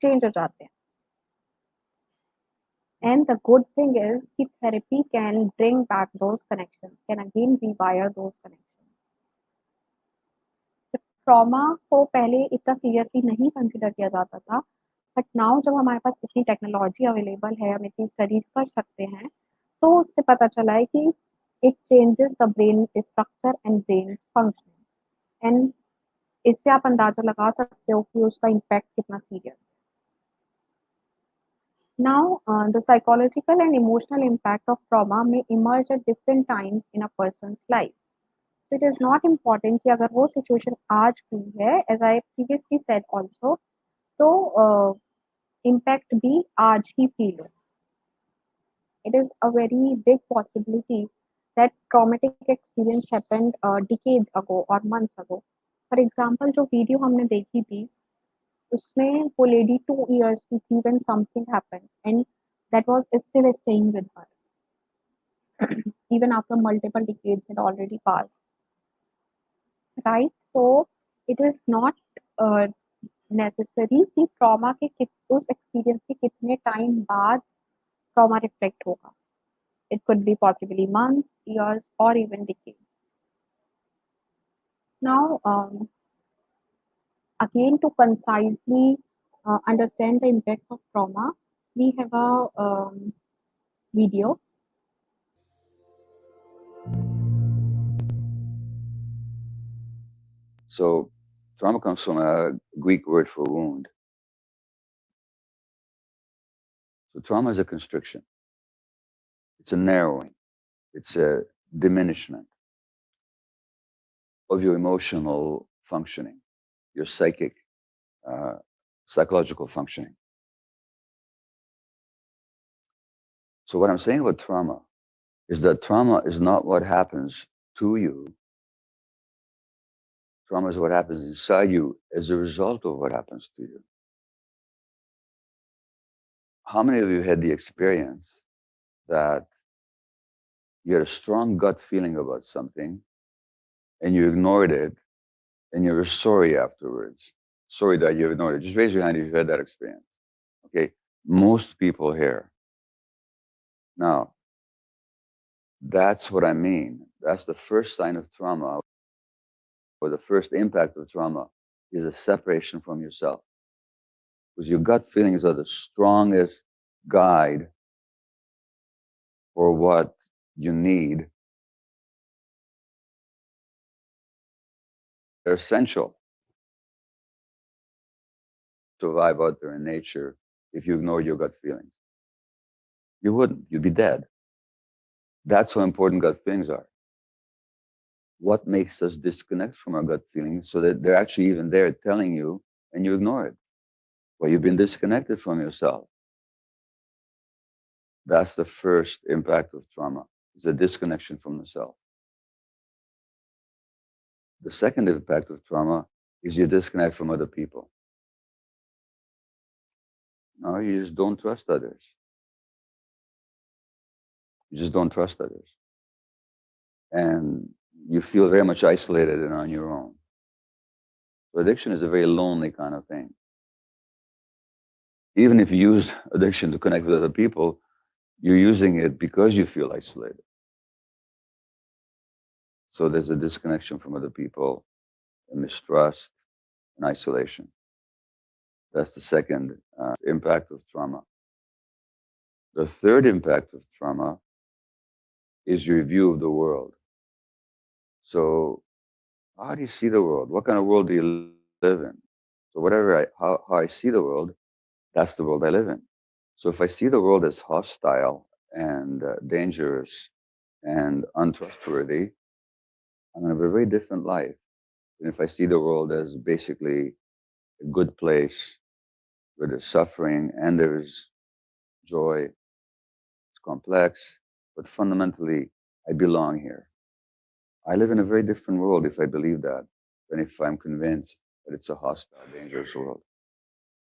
चेंज हो जाते हैं। And the good thing is कि therapy can bring back those connections, can again rewire those connections. Trauma को पहले इतना सीरियसली नहीं कंसिडर किया जाता था, बट नाउ जब हमारे पास इतनी टेक्नोलॉजी अवेलेबल है, हम इतनी स्टडीज कर सकते हैं, तो उससे पता चला है कि it changes the brain structure and brain function, and इससे आप अंदाजा लगा सकते हो कि उसका इम्पैक्ट कितना सीरियस है। Now, the psychological and emotional impact of trauma may emerge at different times in a person's life. So it is not important कि अगर वो situation आज हुई है, as I previously said also, तो impact भी आज ही feel हो। It is a very big possibility that traumatic experience happened decades ago or months ago. For example, जो वीडियो हमने देखी थी, उसमें वो लेडी 2 years की थी when something happened, and that was still staying with her even after multiple decades had already passed, right? So it is not uh, necessary कि trauma के उस experience के कितने time बाद trauma reflect होगा. It could be possibly months, years, or even decades. Now, again, to concisely understand the impacts of trauma, we have a video. So, trauma comes from a Greek word for wound. So, trauma is a constriction, it's a narrowing, it's a diminishment of your emotional functioning, your uh, psychological functioning. So, what I'm saying about trauma is that trauma is not what happens to you. Trauma is what happens inside you as a result of what happens to you. How many of you had the experience that you had a strong gut feeling about something and you ignored it and you were sorry afterwards? Sorry that you ignored it. Just raise your hand if you had that experience. Okay. Most people here. Now, that's what I mean. That's the first sign of trauma, or the first impact of trauma, is a separation from yourself. Because your gut feelings are the strongest guide for what you need. They're essential to survive out there in nature if you ignore your gut feelings. You wouldn't, you'd be dead. That's how important gut feelings are. What makes us disconnect from our gut feelings so that they're actually even there telling you and you ignore it? Well, you've been disconnected from yourself. That's the first impact of trauma, is a disconnection from the self. The second impact of trauma is you disconnect from other people. No, you just don't trust others. You just don't trust others. And you feel very much isolated and on your own. So addiction is a very lonely kind of thing. Even if you use addiction to connect with other people, you're using it because you feel isolated. So there's a disconnection from other people, a mistrust, and isolation. That's the second impact of trauma. The third impact of trauma is your view of the world. So, how do you see the world? What kind of world do you live in? So, how I see the world, that's the world I live in. So, if I see the world as hostile and dangerous and untrustworthy, I'm going to have a very different life And if I see the world as basically a good place where there's suffering and there's joy, it's complex, but fundamentally, I belong here. I live in a very different world if I believe that than if I'm convinced that it's a hostile, dangerous world.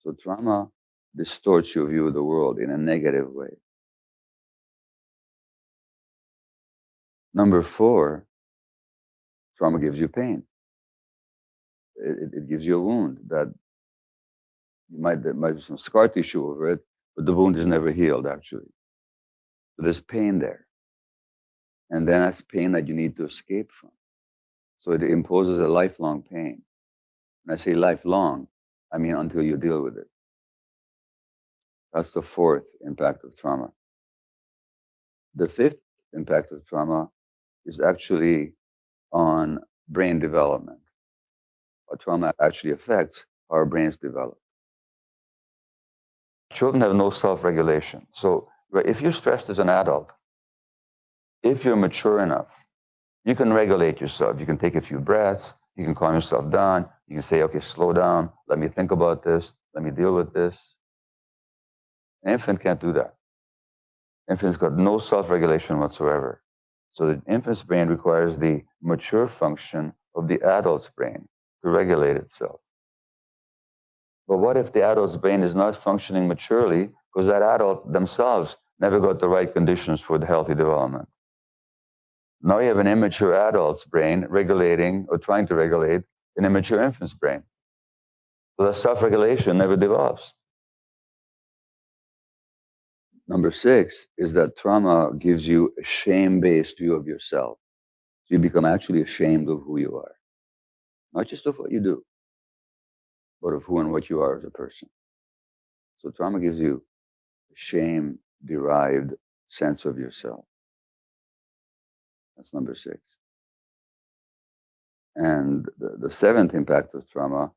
So trauma distorts your view of the world in a negative way. Number four, trauma gives you pain. It gives you a wound that there might be some scar tissue over it, but the wound is never healed actually. So there's pain there. And then that's pain that you need to escape from. So it imposes a lifelong pain. When I say lifelong, I mean until you deal with it. That's the fourth impact of trauma. The fifth impact of trauma is actually on brain development. What trauma actually affects how our brains develop. Children have no self-regulation. So if you're stressed as an adult, if you're mature enough, you can regulate yourself. You can take a few breaths. You can calm yourself down. You can say, okay, slow down. Let me think about this. Let me deal with this. An infant can't do that. Infant's got no self-regulation whatsoever. So the infant's brain requires the mature function of the adult's brain to regulate itself. But what if the adult's brain is not functioning maturely because that adult themselves never got the right conditions for the healthy development? Now you have an immature adult's brain regulating or trying to regulate an immature infant's brain. So that self-regulation never develops. Number six is that trauma gives you a shame-based view of yourself. So you become actually ashamed of who you are. Not just of what you do, but of who and what you are as a person. So trauma gives you a shame-derived sense of yourself. That's number six. And the seventh impact of trauma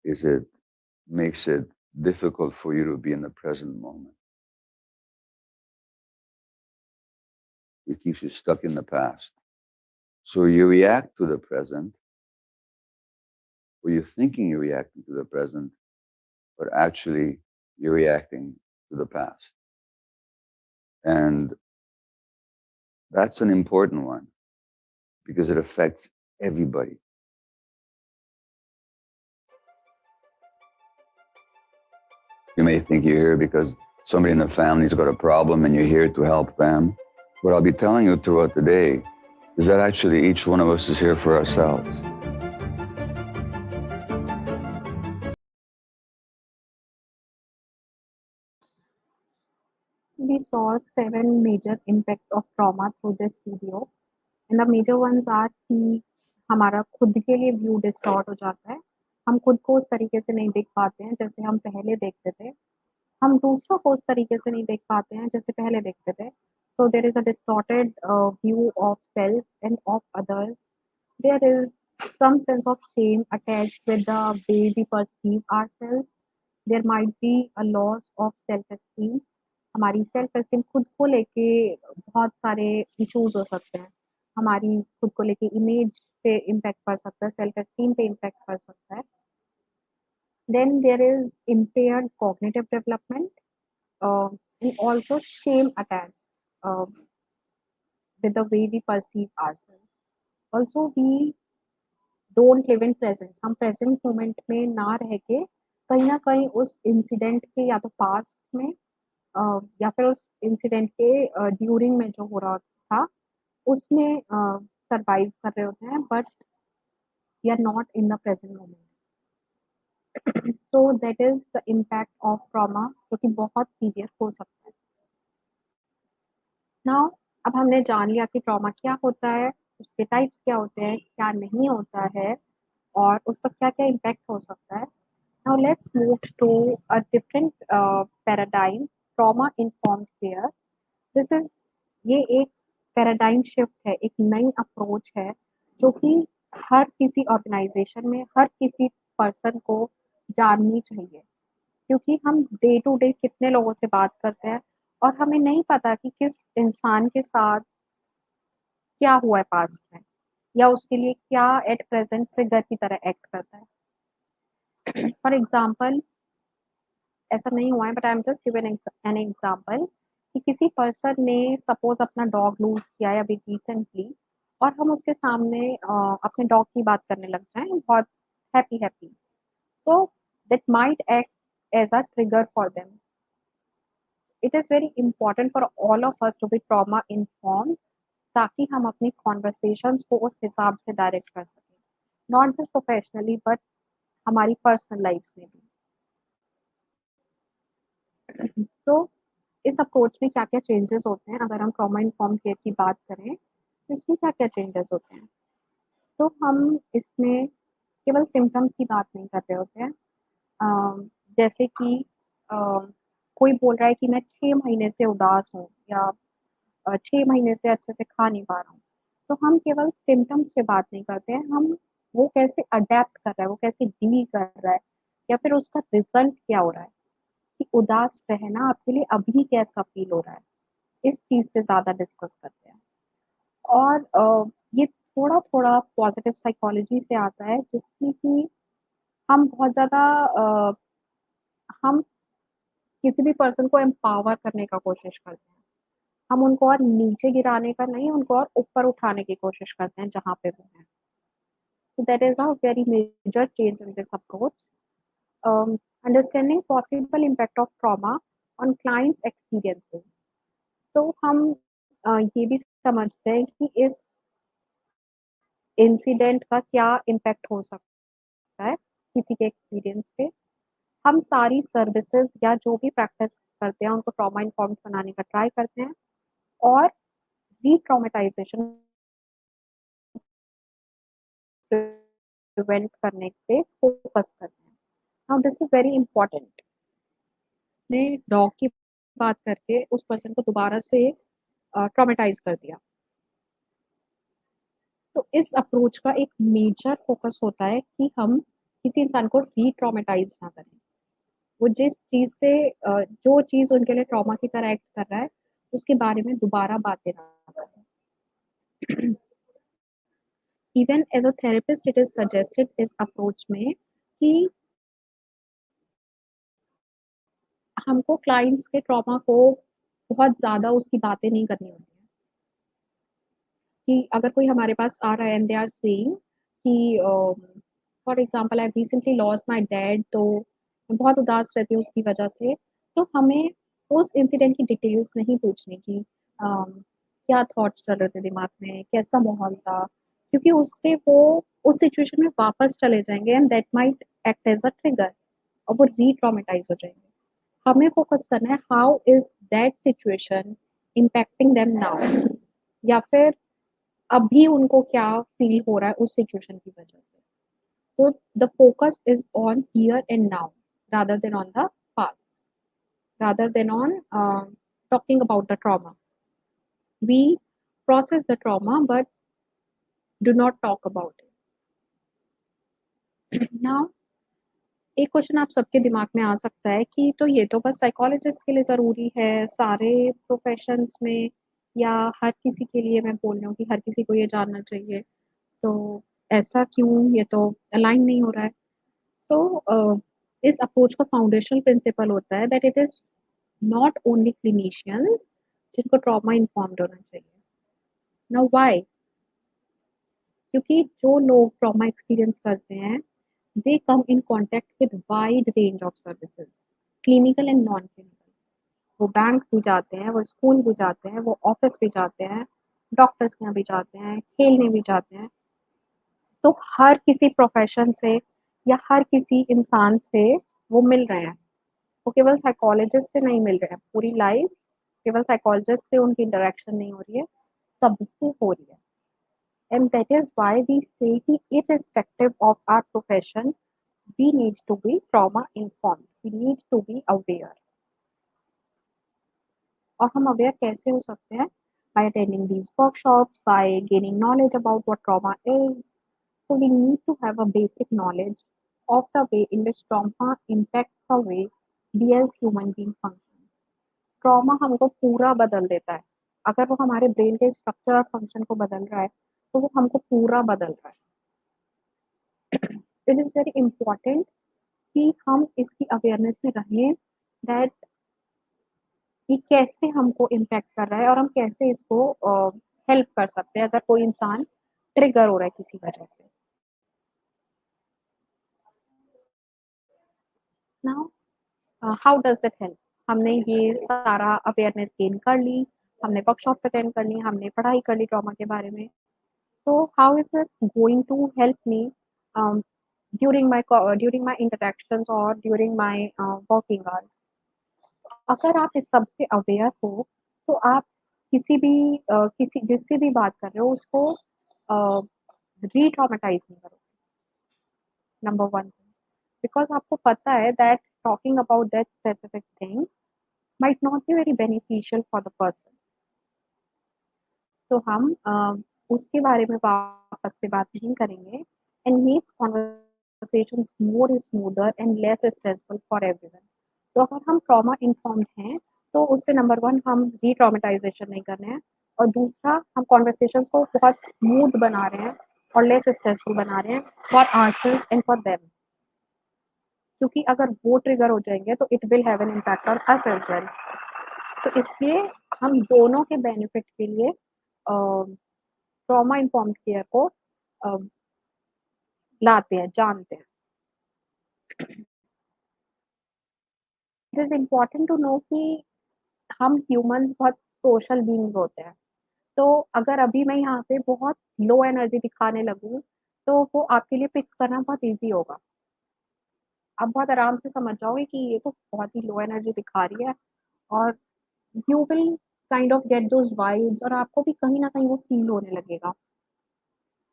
is it makes it difficult for you to be in the present moment. It keeps you stuck in the past. So you react to the present, or you're thinking you're reacting to the present, but actually you're reacting to the past. And that's an important one because it affects everybody. You may think you're here because somebody in the family's got a problem and you're here to help them. What I'll be telling you throughout the day is that actually each one of us is here for ourselves. We saw 7 major impacts of trauma through this video. And the major ones are कि हमारा खुद के लिए view distort हो जाता है, हम खुद को उस तरीके से नहीं देख पाते हैं जैसे हम पहले देखते थे, हम दूसरों को उस तरीके से नहीं देख पाते हैं जैसे पहले देखते थे. So there is a distorted view of self and of others. There is some sense of shame attached with the way we perceive ourselves. There might be a loss of self esteem. हमारी self esteem खुद को लेके बहुत सारे issues हो सकते हैं. हमारी खुद को लेके इमेज पे इम्पैक्ट पड़ सकता है, सेल्फ एस्टीम पे इम्पैक्ट पड़ सकता है. Then there is impaired cognitive development and also shame attached uh, with the way we perceive ourselves. Also, we don't live in present. हम present moment में ना रह के कहीं ना कहीं उस इंसिडेंट के या तो पास्ट में या फिर उस इंसिडेंट के ड्यूरिंग में जो हो रहा था उसमें सरवाइव कर रहे होते हैं, but we are not in the present moment. So that is the impact of trauma जो कि बहुत सीवियर हो सकता है. नाउ अब हमने जान लिया कि ट्रॉमा क्या होता है, उसके टाइप्स क्या होते हैं, क्या नहीं होता है और उसका क्या क्या इम्पैक्ट हो सकता है. Now let's move to a different paradigm, trauma informed care. This is ये एक पैराडाइम शिफ्ट है, एक नई अप्रोच है जो कि हर किसी ऑर्गेनाइजेशन में हर किसी पर्सन को जाननी चाहिए, क्योंकि हम डे टू डे कितने लोगों से बात करते हैं और हमें नहीं पता कि किस इंसान के साथ क्या हुआ है पास्ट में. या उसके लिए क्या एट प्रेजेंट ट्रिगर की तरह एक्ट करता है। फॉर एग्जाम्पल, ऐसा नहीं हुआ है but I am just given an example कि किसी पर्सन ने सपोज अपना डॉग लूज किया है अभी रिसेंटली, और हम उसके सामने अपने डॉग की बात करने लग जाएं बहुत happy happy, so that might act as a trigger for them. It is very important for all of us to be trauma informed ताकि हम अपनी कॉन्वर्सेशंस को उस हिसाब से डायरेक्ट कर सकें, नॉट जस्ट प्रोफेशनली बट हमारी पर्सनल लाइफ में भी। तो इस अप्रोच में क्या क्या चेंजेस होते हैं, अगर हम ट्रॉमा इन्फॉर्म केयर की बात करें तो इसमें क्या क्या चेंजेस होते हैं। तो हम इसमें केवल सिम्टम्स की बात नहीं कर रहे होते हैं। जैसे कि अ, कोई बोल रहा है कि मैं 6 महीने से उदास हूँ, या 6 महीने से अच्छे से खा नहीं पा रहा हूँ, तो हम केवल सिम्टम्स पे बात नहीं करते हैं, हम वो कैसे अडेप्ट कर रहा है, वो कैसे डील कर रहा है, या फिर उसका रिजल्ट क्या हो रहा है, कि उदास रहना आपके लिए अभी कैसा फील हो रहा है, इस चीज़ पे ज़्यादा डिस्कस करते हैं। और ये थोड़ा थोड़ा पॉजिटिव साइकोलॉजी से आता है, जिसमें कि हम बहुत ज़्यादा हम किसी भी पर्सन को एम्पावर करने का कोशिश करते हैं, हम उनको और नीचे गिराने का नहीं, उनको और ऊपर उठाने की कोशिश करते हैं जहाँ पे वो हैं। So that is a very major change in this approach. Understanding possible impact of trauma on clients' experiences. तो हम ये भी समझते हैं कि इस इंसिडेंट का क्या इम्पैक्ट हो सकता है किसी के एक्सपीरियंस पे। हम सारी सर्विसेज या जो भी प्रैक्टिस करते हैं उनको ट्रॉमा इन्फॉर्म्ड बनाने का ट्राई करते हैं, और री-ट्रॉमेटाइजेशन प्रिवेंट करने पे फोकस करते हैं। Now this is very important. ने डॉग की बात करके उस पर्सन को दोबारा से ट्रॉमेटाइज कर दिया, तो इस अप्रोच का एक मेजर फोकस होता है कि हम किसी इंसान को री ट्रॉमेटाइज ना करें। वो जिस चीज़ से जो चीज़ उनके लिए ट्रॉमा की तरह एक्ट कर रहा है, उसके बारे में दोबारा बातें ना करें। Even as a therapist it is suggested इस अप्रोच में कि हमको क्लाइंट्स के ट्रॉमा को बहुत ज़्यादा उसकी बातें नहीं करनी होती हैं। कि अगर कोई हमारे पास आ रहा है एंड दे आर सेइंग कि for example I recently lost my dad, तो मैं बहुत उदास रहती हूँ उसकी वजह से, तो हमें उस इंसिडेंट की डिटेल्स नहीं पूछनी कि क्या थॉट्स चल रहे थे दिमाग में, कैसा माहौल था, क्योंकि उससे वो उस सिचुएशन में वापस चले जाएंगे and that might act as a trigger, और वो री ट्रॉमेटाइज हो जाएंगे। हमें फोकस करना है how is that situation impacting them now, या फिर अभी उनको क्या फील हो रहा है उस सिचुएशन की वजह से। तो the focus is on here and now rather than on the past, rather than on talking about the trauma. We process the trauma but do not talk about it. Now एक question आप सबके दिमाग में आ सकता है कि तो ये तो बस साइकोलॉजिस्ट के लिए ज़रूरी है, सारे प्रोफेशंस में, या हर किसी के लिए मैं बोल रही हूँ कि हर किसी को ये जानना चाहिए, तो ऐसा क्यों, ये तो अलाइन नहीं हो रहा है। सो इस अप्रोच का फाउंडेशनल प्रिंसिपल होता है that it is not only clinicians जिनको ट्रॉमा इन्फॉर्म्ड होना चाहिए। Now why? क्योंकि जो लोग ट्रॉमा एक्सपीरियंस करते हैं they come in contact with wide range of services, clinical and non clinical. वो बैंक भी जाते हैं, वो स्कूल भी जाते हैं, वो ऑफिस भी जाते हैं, डॉक्टर्स के यहाँ भी जाते हैं, खेलने भी जाते हैं। तो हर किसी प्रोफेशन से या हर किसी इंसान से वो मिल रहे हैं। वो केवल साइकोलॉजिस्ट से नहीं मिल रहे हैं, पूरी लाइफ केवल साइकोलॉजिस्ट से उनकी इंटरेक्शन नहीं हो रही है, सबसे हो रही है। And that is why we say कि irrespective of our profession, we need to be trauma informed. We need to be aware. और हम अवेयर कैसे हो सकते हैं? By attending these workshops, by gaining knowledge about what trauma is. So we need to have a basic knowledge of the way in which trauma impacts the way we as human being function. Trauma हमको पूरा बदल देता है। अगर वो हमारे brain के structure और फंक्शन को बदल रहा है, तो वो हमको पूरा बदल रहा है। इट इज़ वेरी इम्पोर्टेंट कि हम इसकी अवेयरनेस में रहें दैट ये कैसे हमको इम्पैक्ट कर रहा है और हम कैसे इसको हेल्प कर सकते हैं अगर कोई इंसान ट्रिगर हो रहा है किसी वजह से। Now how does that help? हमने ये सारा अवेयरनेस गेन कर ली, हमने वर्कशॉप्स अटेंड कर ली, हमने पढ़ाई कर ली ट्रॉमा के बारे में। So how is this going to help me um, during my interactions or during my working hours? अगर आप इस सब से अवेयर हो, तो आप किसी जिससे भी बात कर रहे हो उसको री-ट्रॉमेटाइज़ नहीं करोगे, नंबर 1 बिकॉज़ आपको पता है that talking about that specific thing might not be very beneficial for the person. तो हम उसके बारे में वापस से बात नहीं करेंगे and makes conversations more smoother and less stressful for everyone. तो अगर हम ट्रॉमा इन्फॉर्म्ड हैं, तो उससे नंबर 1 हम री-ट्रॉमेटाइज़ेशन नहीं कर रहे हैं और दूसरा हम कन्वर्सेशंस को बहुत स्मूथ बना रहे हैं और लेस स्ट्रेसफुल बना रहे हैं for ourselves and for them. क्योंकि अगर वो ट्रिगर हो जाएँगे तो it will have an impact on us as well. तो इसलिए हम दोनों के बेनिफिट के लिए ट्रॉमा इन्फॉर्म्ड केयर को अ, लाते हैं, जानते हैं। It is important to know कि हम ह्यूमन्स बहुत सोशल बीइंग्स होते हैं। तो अगर अभी मैं यहाँ पे बहुत लो एनर्जी दिखाने लगूँ, तो वो आपके लिए पिक करना बहुत ईज़ी होगा। आप बहुत आराम से समझ जाओगे कि ये तो बहुत ही लो एनर्जी दिखा रही है और you will kind of get those vibes और आपको भी कहीं न कहीं वो फ़ील होने लगेगा।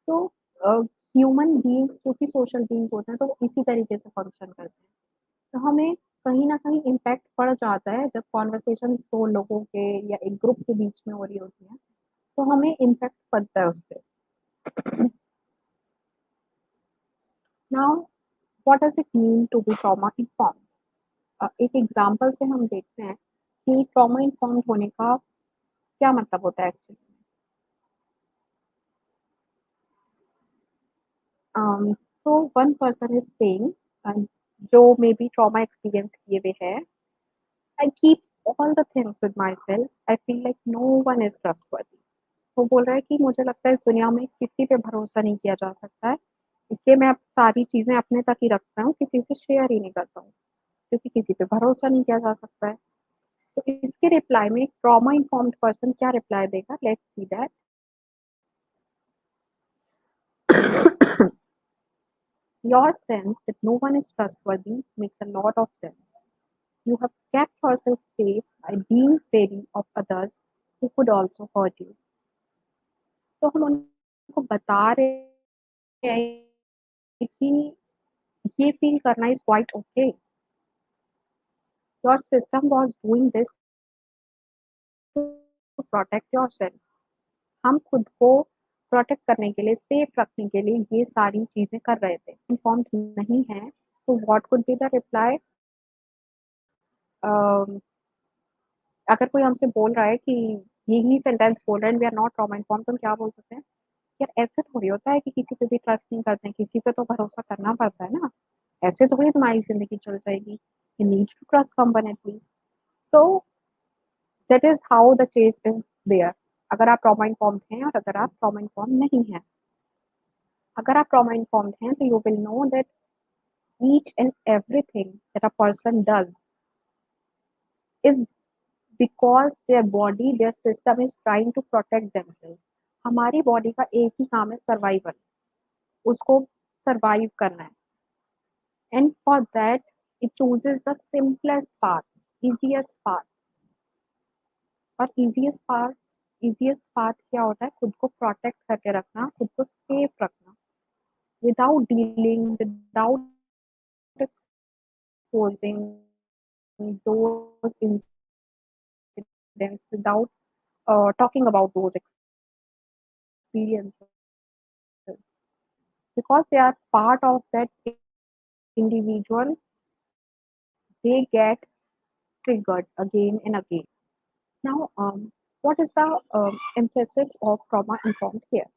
तो ह्यूमन बीइंग्स क्योंकि सोशल बीइंग्स होते हैं, तो वो इसी तरीके से फंक्शन करते हैं। तो हमें कहीं न कहीं इम्पैक्ट पड़ जाता है जब कन्वर्सेशंस 2 लोगों के या एक ग्रुप के बीच में हो रही होती हैं, तो हमें इम्पैक्ट पड़ता है उससे। Now what does it mean to be trauma informed? एक एग्ज़ाम्पल से हम देखते हैं कि ट्रॉमा इन्फॉर्म्ड होने का क्या मतलब होता है एक्चुअली में। So one person is saying जो मे बी ट्रॉमा एक्सपीरियंस किए हुए है, I keep all the things with myself, I feel like no one is trustworthy. वो बोल रहा है कि मुझे लगता है इस दुनिया में किसी पे भरोसा नहीं किया जा सकता है, इसलिए मैं अब सारी चीज़ें अपने तक ही रखता हूँ, किसी से शेयर ही नहीं करता हूँ, क्योंकि किसी पे भरोसा नहीं किया जा सकता है। तो इसके रिप्लाई में एक ट्रॉमा इन्फॉर्म्ड पर्सन क्या रिप्लाई देगा, let's see that. Your sense that no one is trustworthy makes a lot of sense. You have kept yourself safe by being wary of others who could also hurt you. तो हम उनको बता रहे हैं कि ये feel करना is quite okay. Your system was doing this to protect yourself. हम खुद को प्रोटेक्ट करने के लिए, सेफ रखने के लिए ये सारी चीजें कर रहे थे। इन्फॉर्म्ड नहीं है तो what could be the reply? अगर कोई हमसे बोल रहा है कि यही सेंटेंस बोल रहा है, we are not trauma informed, तो हम क्या बोल सकते हैं? यार ऐसे थोड़ी होता है कि किसी पे भी ट्रस्ट नहीं करते हैं, किसी पे तो भरोसा करना पड़ता है ना। ऐसे थोड़ी तुम्हारी ज़िंदगी चल जाएगी। You need to trust someone at least. So that is how the change is there. अगर आप ट्रॉमा इन्फॉर्म्ड हैं और अगर आप ट्रॉमा इन्फॉर्म्ड नहीं हैं। अगर आप ट्रॉमा इन्फॉर्म्ड हैं तो you will know that each and everything that a person does is because their body, their system is trying to protect themselves. हमारी बॉडी का एक ही काम है, सर्वाइवल। उसको सर्वाइव करना है। And for that, it chooses the simplest path, easiest path. और easiest path क्या होता है? खुद को प्रोटेक्ट करके रखना, खुद को सेफ रखना, without dealing, without exposing those incidents, without talking about those experiences, because they are part of that individual, they get triggered again and again. Now, what is the emphasis of trauma informed care?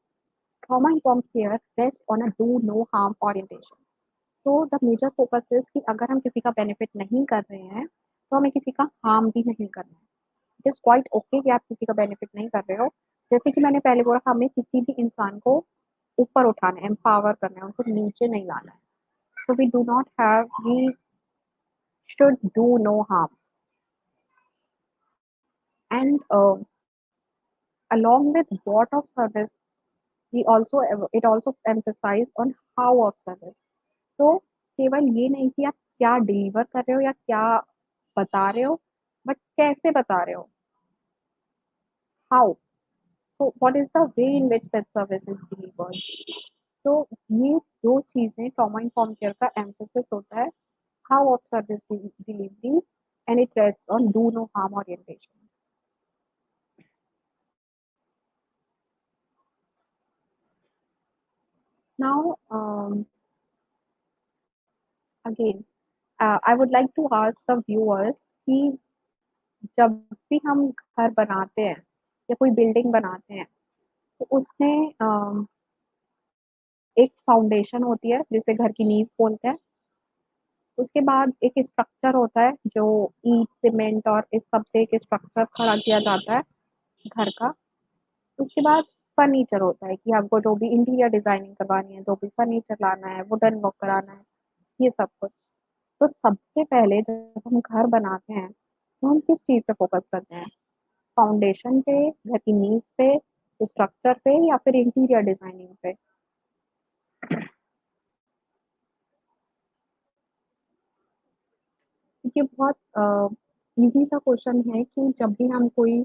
trauma informed care rests on a do no harm orientation. So the major focus is कि अगर हम किसी का benefit नहीं कर रहे हैं तो हमें किसी का हार्म भी नहीं करना है. इट इज क्वाइट ओके कि आप किसी का बेनिफिट नहीं कर रहे हो. जैसे कि मैंने पहले बोला, हमें किसी भी इंसान को ऊपर उठाना है, एम्पावर करना है, उनको नीचे नहीं लाना है. So we do not have, we should do no harm. And along with what of service, we also it also emphasize on how of service. तो केवल ये नहीं कि आप क्या डिलीवर कर रहे हो या क्या बता रहे हो, बट कैसे बता रहे हो, how. so what is the way in which that service is delivered. तो ये दो चीजें ट्रॉमा इन्फॉर्म केयर का एम्फोसिस होता है. How of service delivery and it rests on do no harm orientation. Now, again, I would like to ask the viewers कि जब भी हम घर बनाते हैं या कोई बिल्डिंग बनाते हैं तो उसमें एक फाउंडेशन होती है जिसे घर की नींव बोलते हैं. उसके बाद एक स्ट्रक्चर होता है जो ईंट सीमेंट और इस सब से एक स्ट्रक्चर खड़ा किया जाता है घर का. उसके बाद फर्नीचर होता है कि हमको जो भी इंटीरियर डिजाइनिंग करवानी है, जो भी फर्नीचर लाना है, वुडन वर्क कराना है, ये सब कुछ. तो सबसे पहले जब हम घर बनाते हैं तो हम किस चीज़ पे फोकस करते हैं? फाउंडेशन पे, घर की नींव पे, स्ट्रक्चर पे या फिर इंटीरियर डिजाइनिंग पे? ये बहुत इजी सा क्वेश्चन है कि जब भी हम कोई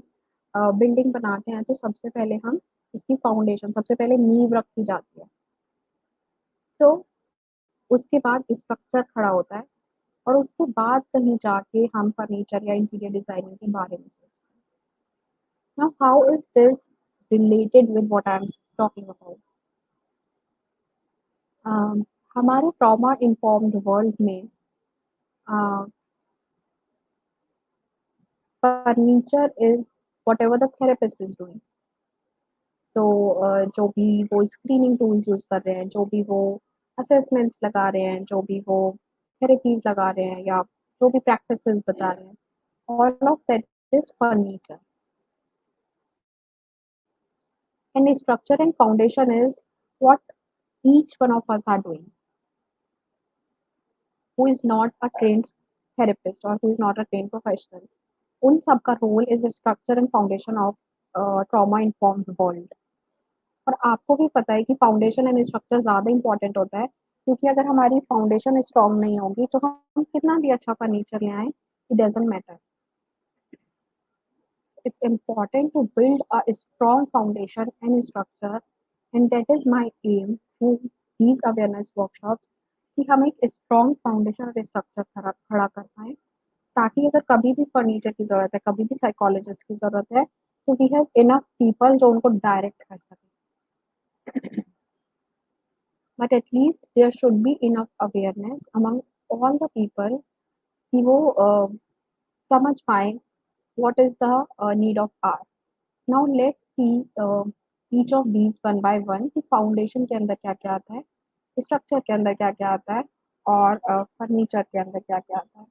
बिल्डिंग बनाते हैं तो सबसे पहले हम उसकी फाउंडेशन, सबसे पहले नींव रखी जाती है. तो उसके बाद स्ट्रक्चर खड़ा होता है और उसके बाद कहीं जाके हम फर्नीचर या इंटीरियर डिजाइनिंग के बारे में सोचते हैं. Now how is this related with what I am talking about? हमारे ट्रॉमा इन्फॉर्म्ड वर्ल्ड में furniture is what ever the therapist is doing. तो जो भी वो स्क्रीनिंग टूल्स यूज़ कर रहे हैं, जो भी वो असेसमेंट्स लगा रहे हैं, जो भी वो थेरेपीज लगा रहे हैं या जो भी प्रैक्टिसेस बता रहे हैं, all of that is furniture. And the structure and foundation is what each one of us are doing, who is not a trained therapist or who is not a trained professional. उन सबका role is structure and foundation of trauma informed world. और आपको भी पता है कि foundation and structure ज़्यादा important होता है, क्योंकि अगर हमारी फाउंडेशन स्ट्रॉन्ग नहीं होगी तो हम कितना भी अच्छा फर्नीचर ले आए, it doesn't matter. It's important to build a strong foundation and structure, and that is my aim through these awareness workshops कि हम एक स्ट्रॉन्ग फाउंडेशन और स्ट्रक्चर खड़ा खड़ा कर पाए, ताकि अगर कभी भी फर्नीचर की ज़रूरत है, कभी भी साइकोलॉजिस्ट की ज़रूरत है, तो वी हैव इनफ पीपल जो उनको डायरेक्ट कर सकें. But at least there should be enough awareness among all the people कि वो समझ पाए what is the need of R. Now let's see each of these one by one कि foundation के अंदर क्या क्या आता है, स्ट्रक्चर के अंदर क्या क्या आता है और फर्नीचर के अंदर क्या क्या आता है.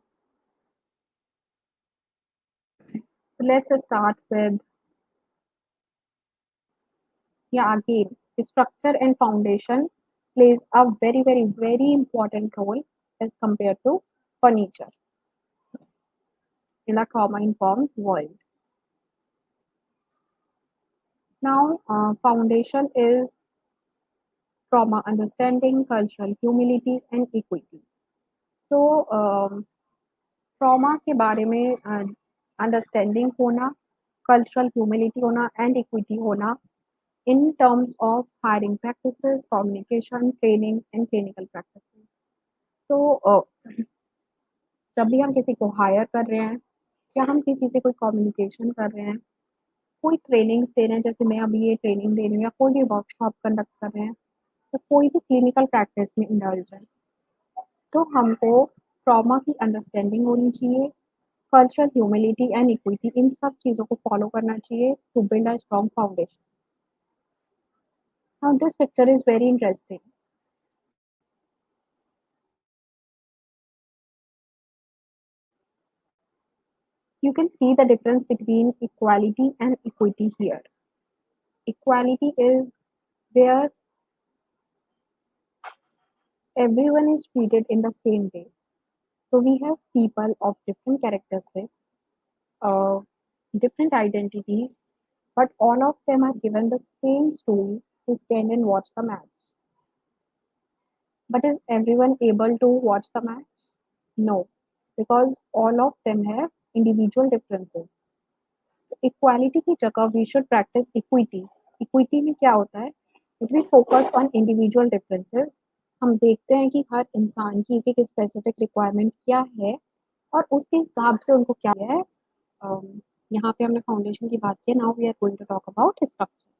So let's start with, yeah, again, structure and foundation plays a very important role as compared to furniture in a trauma informed world. Now foundation is trauma understanding, cultural humility and equity. So trauma के बारे में understanding होना, cultural humility होना and equity होना in terms of hiring practices, communication, trainings and clinical practices. तो जब भी हम किसी को हायर कर रहे हैं या हम किसी से कोई कम्युनिकेशन कर रहे हैं, कोई ट्रेनिंग दे रहे हैं, जैसे मैं अभी ये ट्रेनिंग दे रही हूँ या कोई भी वर्कशॉप कंडक्ट कर रहे हैं, तो कोई भी क्लिनिकल प्रैक्टिस में इंडल्ज है, तो हमको ट्रॉमा की अंडरस्टैंडिंग होनी चाहिए, कल्चरल ह्यूमिलिटी एंड इक्विटी, इन सब चीज़ों को फॉलो करना चाहिए to build a strong foundation. Now, this picture is very interesting. You can see the difference between equality and equity here. Equality is where everyone is treated in the same way. So we have people of different characteristics, uh, different identities, but all of them are given the same stool to stand and watch the match. But is everyone able to watch the match? No, because all of them have individual differences. Equality की जगह we should practice equity. Equity में क्या होता है, it we focus on individual differences. हम देखते हैं कि हर इंसान की एक एक स्पेसिफिक रिक्वायरमेंट क्या है और उसके हिसाब से उनको क्या है। यहाँ पे हमने फाउंडेशन की बात की, now we are going to talk about structure.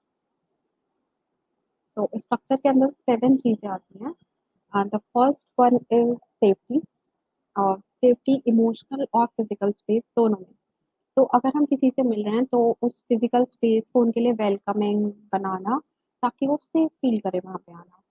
तो स्ट्रक्चर के अंदर 7 चीज़ें आती हैं। The first one is safety, और सेफ्टी इमोशनल और फिजिकल स्पेस दोनों में। तो अगर हम किसी से मिल रहे हैं तो उस फिजिकल स्पेस को उनके लिए वेलकमिंग बनाना, ताकि वो सेफ फील करे वहाँ पे आना,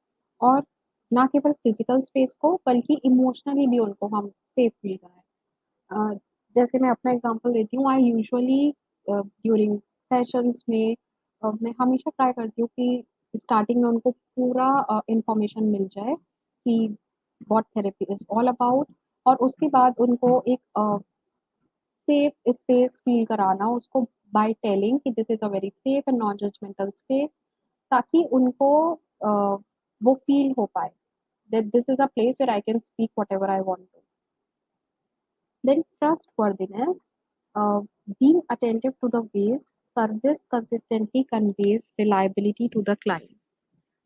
और ना केवल फिजिकल स्पेस को बल्कि इमोशनली भी उनको हम सेफ फील कराएं। अ, जैसे मैं अपना एग्जांपल देती हूँ, आई यूजुअली ड्यूरिंग सेशंस में मैं हमेशा ट्राई करती हूँ कि स्टार्टिंग में उनको पूरा इंफॉर्मेशन मिल जाए कि what therapy is all about, और उसके बाद उनको एक सेफ स्पेस फील कराना उसको बाय टेलिंग कि this is a very safe and non judgmental space, ताकि उनको वो फील हो पाए that this is a place where I can speak whatever I want to. Then trustworthiness, being attentive to the ways service consistently conveys reliability to the client.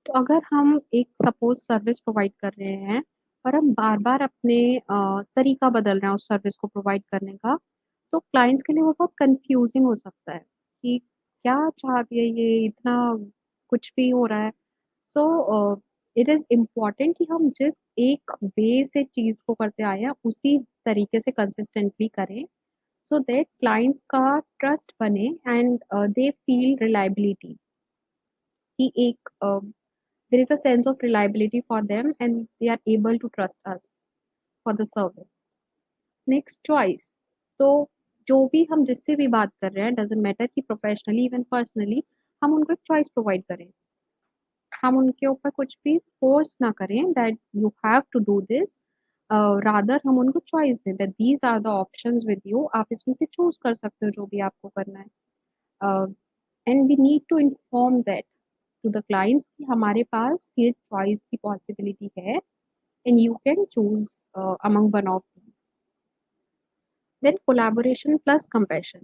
तो अगर हम एक suppose service provide कर रहे हैं और हम बार बार अपने तरीका बदल रहे हैं उस सर्विस को प्रोवाइड करने का, तो क्लाइंट्स के लिए वो बहुत कंफ्यूजिंग हो सकता है कि क्या चाहती है ये, इतना कुछ भी हो रहा है। सो इट इज़ इम्पॉर्टेंट कि हम जिस एक वे से चीज़ को करते आए हैं उसी तरीके से कंसिस्टेंटली करें, सो दैट क्लाइंट्स का ट्रस्ट बने एंड दे फील रिलायबिलिटी कि एक there is a sense of reliability for them and they are able to trust us for the service. Next, choice. तो जो भी हम जिससे भी बात कर रहे हैं, डजेंट मैटर कि प्रोफेशनली इवन पर्सनली, हम उनको एक चॉइस प्रोवाइड करें। हम उनके ऊपर कुछ भी फोर्स ना करें that you have to do this, rather हम उनको चॉइस दें that these are the options with you, आप इसमें से चूज कर सकते हो जो भी आपको करना है। And we need to inform that to the clients कि हमारे पास ये चॉइस की पॉसिबिलिटी है and you can choose among one of these. Then collaboration plus compassion.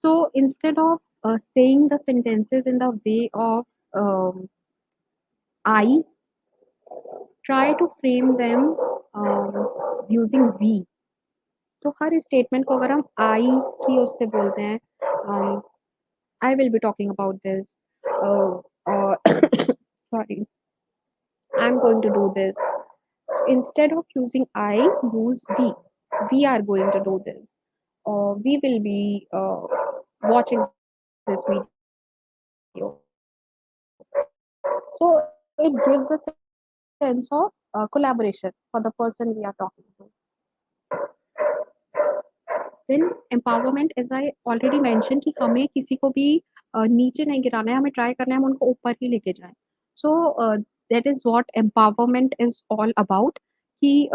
So instead of saying the sentences in the way of I, try to frame them using we. तो हर statement को अगर हम आई की उससे बोलते हैं, I will be talking about this, sorry, I am going to do this. So instead of using I, use we. We are going to do this. Or we will be watching this video. So it gives a sense of collaboration for the person we are talking to. Then empowerment, as I already mention कि हमें किसी को भी नीचे नहीं गिराना है, हमें ट्राई करना है हम उनको ऊपर ही लेके जाएं। सो that is what empowerment is all about कि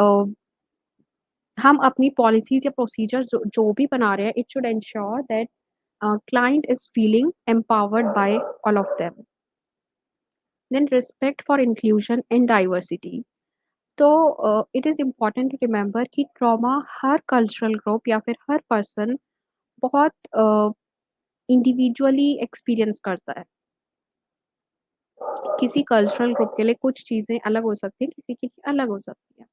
हम अपनी पॉलिसीज या प्रोसीजर जो भी बना रहे हैं, it should ensure that client is feeling empowered by all of them. Then respect for inclusion and diversity. तो it is important to remember कि ट्रॉमा हर कल्चरल ग्रुप या फिर हर पर्सन बहुत इंडिविजुअली एक्सपीरियंस करता है। किसी कल्चरल ग्रुप के लिए कुछ चीज़ें अलग हो सकती हैं, किसी की अलग हो सकती हैं।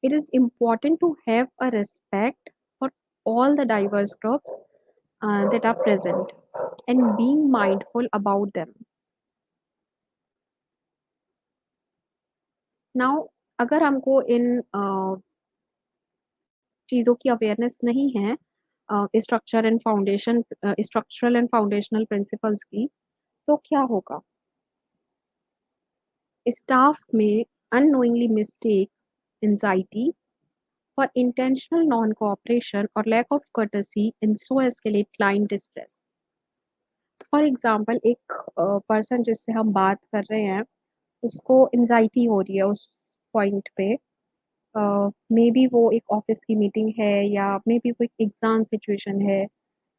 It is important to have a respect for all the diverse groups that are present and being mindful about them. Now, अगर हमको इन चीज़ों की अवेयरनेस नहीं है, स्ट्रक्चरल एंड फाउंडेशनल प्रिंसिपल्स की, तो क्या होगा? Staff may unknowingly mistake anxiety for intentional non-cooperation or lack of courtesy and so escalate client distress. For example एक पर्सन जिससे हम बात कर रहे हैं उसको एनजाइटी हो रही है उस पॉइंट पे, मे बी वो एक ऑफिस की मीटिंग है या मे बी कोई एग्जाम सिचुएशन है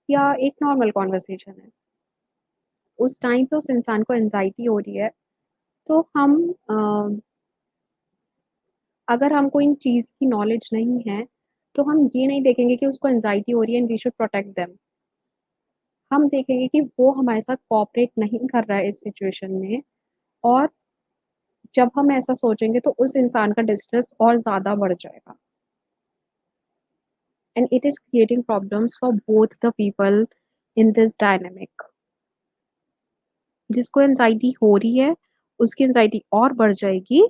या एक नॉर्मल कॉन्वर्सेशन है। उस टाइम पे उस इंसान को एनजाइटी हो रही है, तो हम अगर हमको इन चीज़ की नॉलेज नहीं है तो हम ये नहीं देखेंगे कि उसको एनजाइटी हो रही है and we should protect them. हम देखेंगे कि वो हमारे साथ कोऑपरेट नहीं कर रहा है इस सिचुएशन में, और जब हम ऐसा सोचेंगे तो उस इंसान का डिस्ट्रेस और ज़्यादा बढ़ जाएगा and it is creating problems for both the people in this dynamic. जिसको एंजाइटी हो रही है उसकी एंजाइटी और बढ़ जाएगी,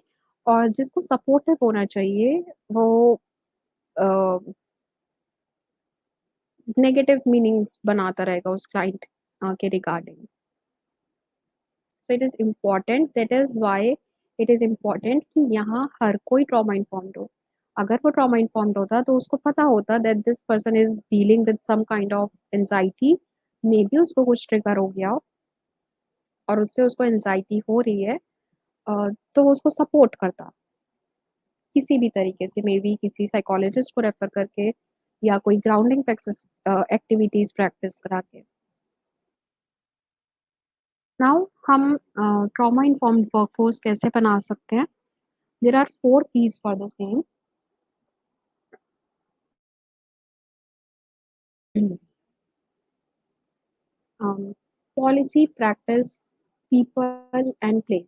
और जिसको सपोर्टिव होना चाहिए वो नेगेटिव मीनिंग्स बनाता रहेगा उस क्लाइंट के regarding. So it is important, that is why it is important कि यहाँ हर कोई ट्रॉमा इन्फॉर्म्ड हो। अगर वो ट्रॉमा इन्फॉर्म्ड होता तो उसको पता होता that this person is dealing with some kind of anxiety, maybe उसको कुछ ट्रिगर हो गया हो और उससे उसको एंजाइटी हो रही है, तो वो उसको सपोर्ट करता किसी भी तरीके से, मे बी किसी साइकोलॉजिस्ट को रेफर करके या कोई ग्राउंडिंग प्रैक्टिस एक्टिविटीज प्रैक्टिस करा के। नाउ हम ट्रॉमा इन्फॉर्म्ड वर्कफोर्स कैसे बना सकते हैं? There are 4 keys for the same. Policy, practice, people and place.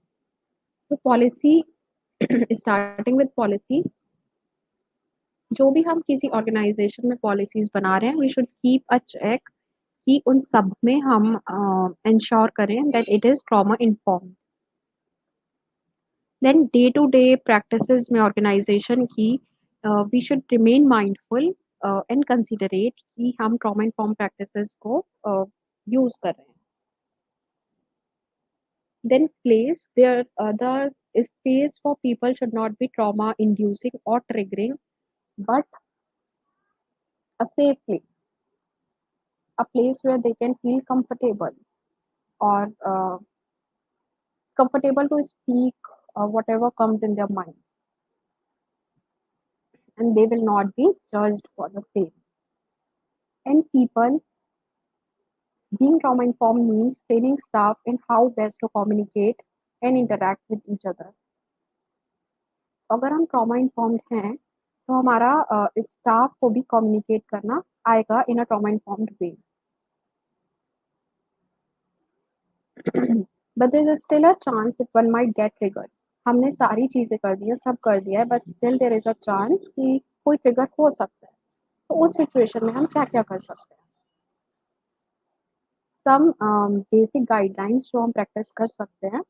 So policy, starting with policy, जो भी हम किसी ऑर्गेनाइजेशन में पॉलिसीज बना रहे हैं we should keep a check कि उन सब में हम इंश्योर करें that it is trauma informed. Then day to day practices में ऑर्गेनाइजेशन की we should remain mindful and considerate कि हम ट्रॉमा इन्फॉर्म प्रैक्टिसेस को यूज़ कर रहे हैं। Then place there, the space for people should not be trauma inducing or triggering, but a safe place, a place where they can feel comfortable, or comfortable to speak whatever comes in their mind, and they will not be judged for the same. And people being trauma informed means training staff in how best to communicate and interact with each other. अगर हम trauma informed हैं तो हमारा staff को भी communicate करना आएगा in a trauma informed way. But there is still a chance that one might get triggered. हमने सारी चीज़ें कर दी है, सब कर दिया है, but still there is a chance कि कोई ट्रिगर हो सकता है। तो उस सिचुएशन में हम क्या-क्या कर सकते हैं? सम बेसिक गाइडलाइंस जो हम प्रैक्टिस कर सकते हैं,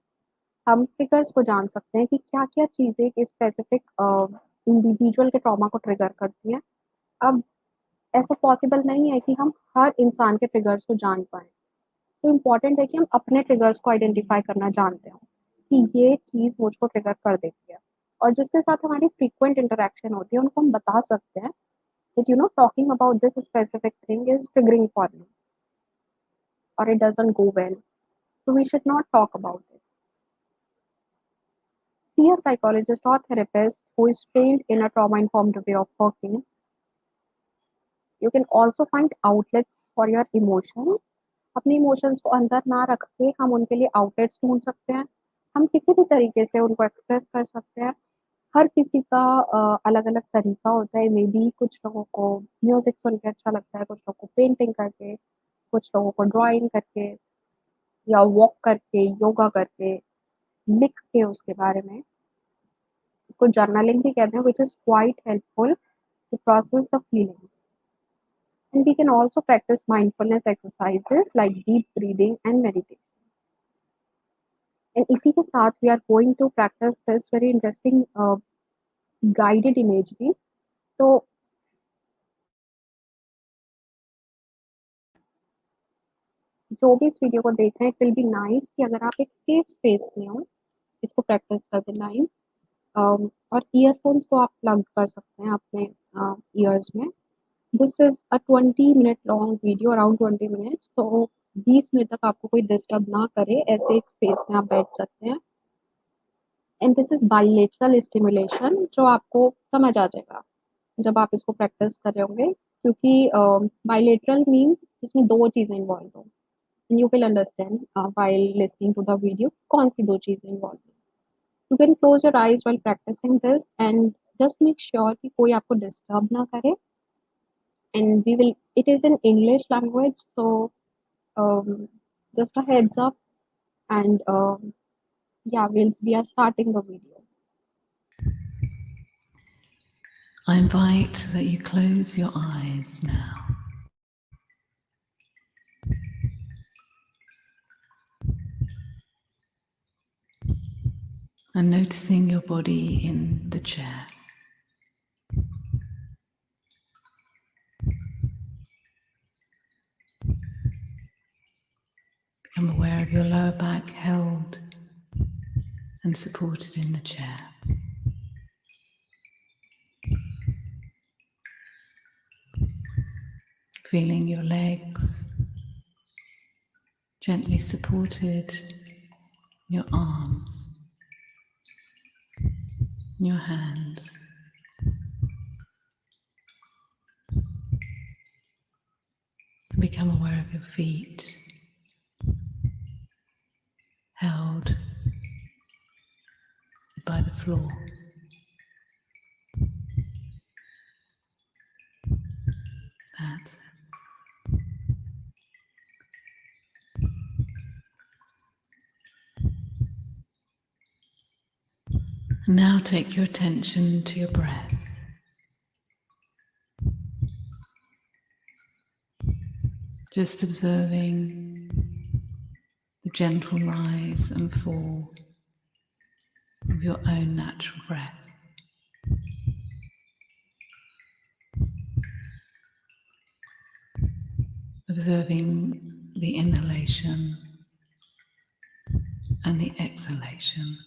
हम ट्रिगर्स को जान सकते हैं कि क्या-क्या चीज़ें एक स्पेसिफिक इंडिविजुअल के ट्रॉमा को ट्रिगर करती हैं। अब ऐसा पॉसिबल नहीं है कि हम हर इंसान के ट्रिगर्स को जान पाएँ। तो इम्पोर्टेंट है कि हम अपने ट्रिगर्स को आइडेंटिफ़ाई करना जानते हों, कि ये चीज़ मुझको ट्रिगर कर देती है। और जिसके साथ हमारी फ्रीक्वेंट इंटरैक्शन होती है, उनको हम बता सकते हैं that talking about this specific thing is triggering for me or it doesn't go well. So we should not talk about it. See a psychologist or therapist who is trained in a trauma-informed way of working. You can also find outlets for your emotions. अपने emotions को अंदर ना रख के हम उनके लिए outlets ढूंढ सकते हैं। हम किसी भी तरीके से उनको एक्सप्रेस कर सकते हैं। हर किसी का अलग अलग तरीका होता है। मे बी कुछ लोगों को म्यूजिक सुन के अच्छा लगता है, कुछ लोगों को पेंटिंग करके, कुछ लोगों को ड्राइंग करके या वॉक करके, योगा करके, लिख के उसके बारे में। उसको जर्नलिंग भी कहते हैं, which is quite helpful to process the feelings. And we can also practice mindfulness exercises like deep breathing and meditation. And इसी के साथ we are going to practice this very interesting guided imagery. तो जो भी इस video को देख रहे हैं, it will be nice कि अगर आप एक सेफ स्पेस में हो इसको प्रैक्टिस कर देना है। और ईयरफोन्स को आप प्लग कर सकते हैं अपने ईयर्स में। This is a 20 minute long video, around 20 minutes. तो 20 मिनट तक आपको कोई डिस्टर्ब ना करे, ऐसे एक स्पेस में आप बैठ सकते हैं। And this is bilateral stimulation, जो आपको समझ आ जाएगा जब आप इसको प्रैक्टिस कर रहे होंगे, क्योंकि बाइलेटरल मीन्स इसमें 2 चीज़ें इन्वॉल्व हों। You will understand while listening to the video कौन सी 2 चीज़ें इन्वॉल्व हैं। You can close your eyes while practicing this and just make sure कि कोई आपको डिस्टर्ब ना करे। And we will it is in English language, so just a heads up, and yeah, we are starting the video. I invite that you close your eyes now. And noticing your body in the chair. Become aware of your lower back held and supported in the chair. Feeling your legs gently supported, your arms, your hands. Become aware of your feet held by the floor. That's it. Now take your attention to your breath. Just observing the gentle rise and fall of your own natural breath. Observing the inhalation and the exhalation.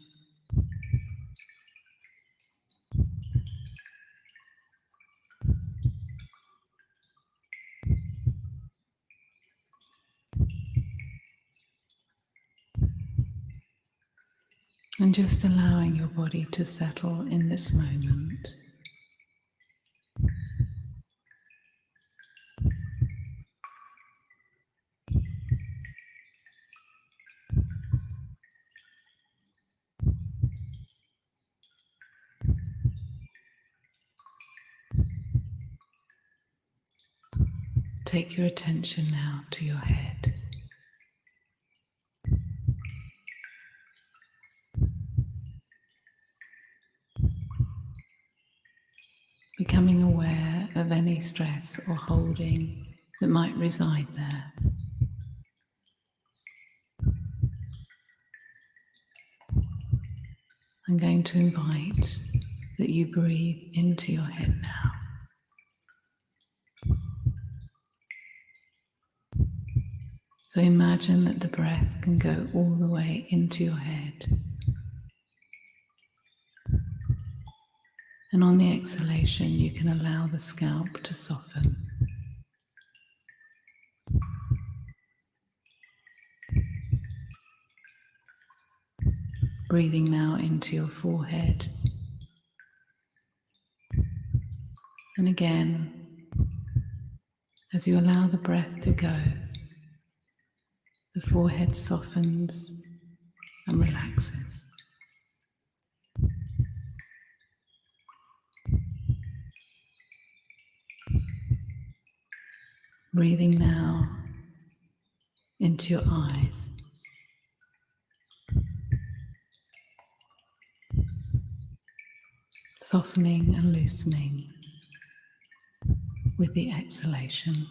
And just allowing your body to settle in this moment. Take your attention now to your head. Becoming aware of any stress or holding that might reside there. I'm going to invite that you breathe into your head now. So imagine that the breath can go all the way into your head. And on the exhalation, you can allow the scalp to soften. Breathing now into your forehead. And again, as you allow the breath to go, the forehead softens and relaxes. Breathing now into your eyes. Softening and loosening with the exhalation.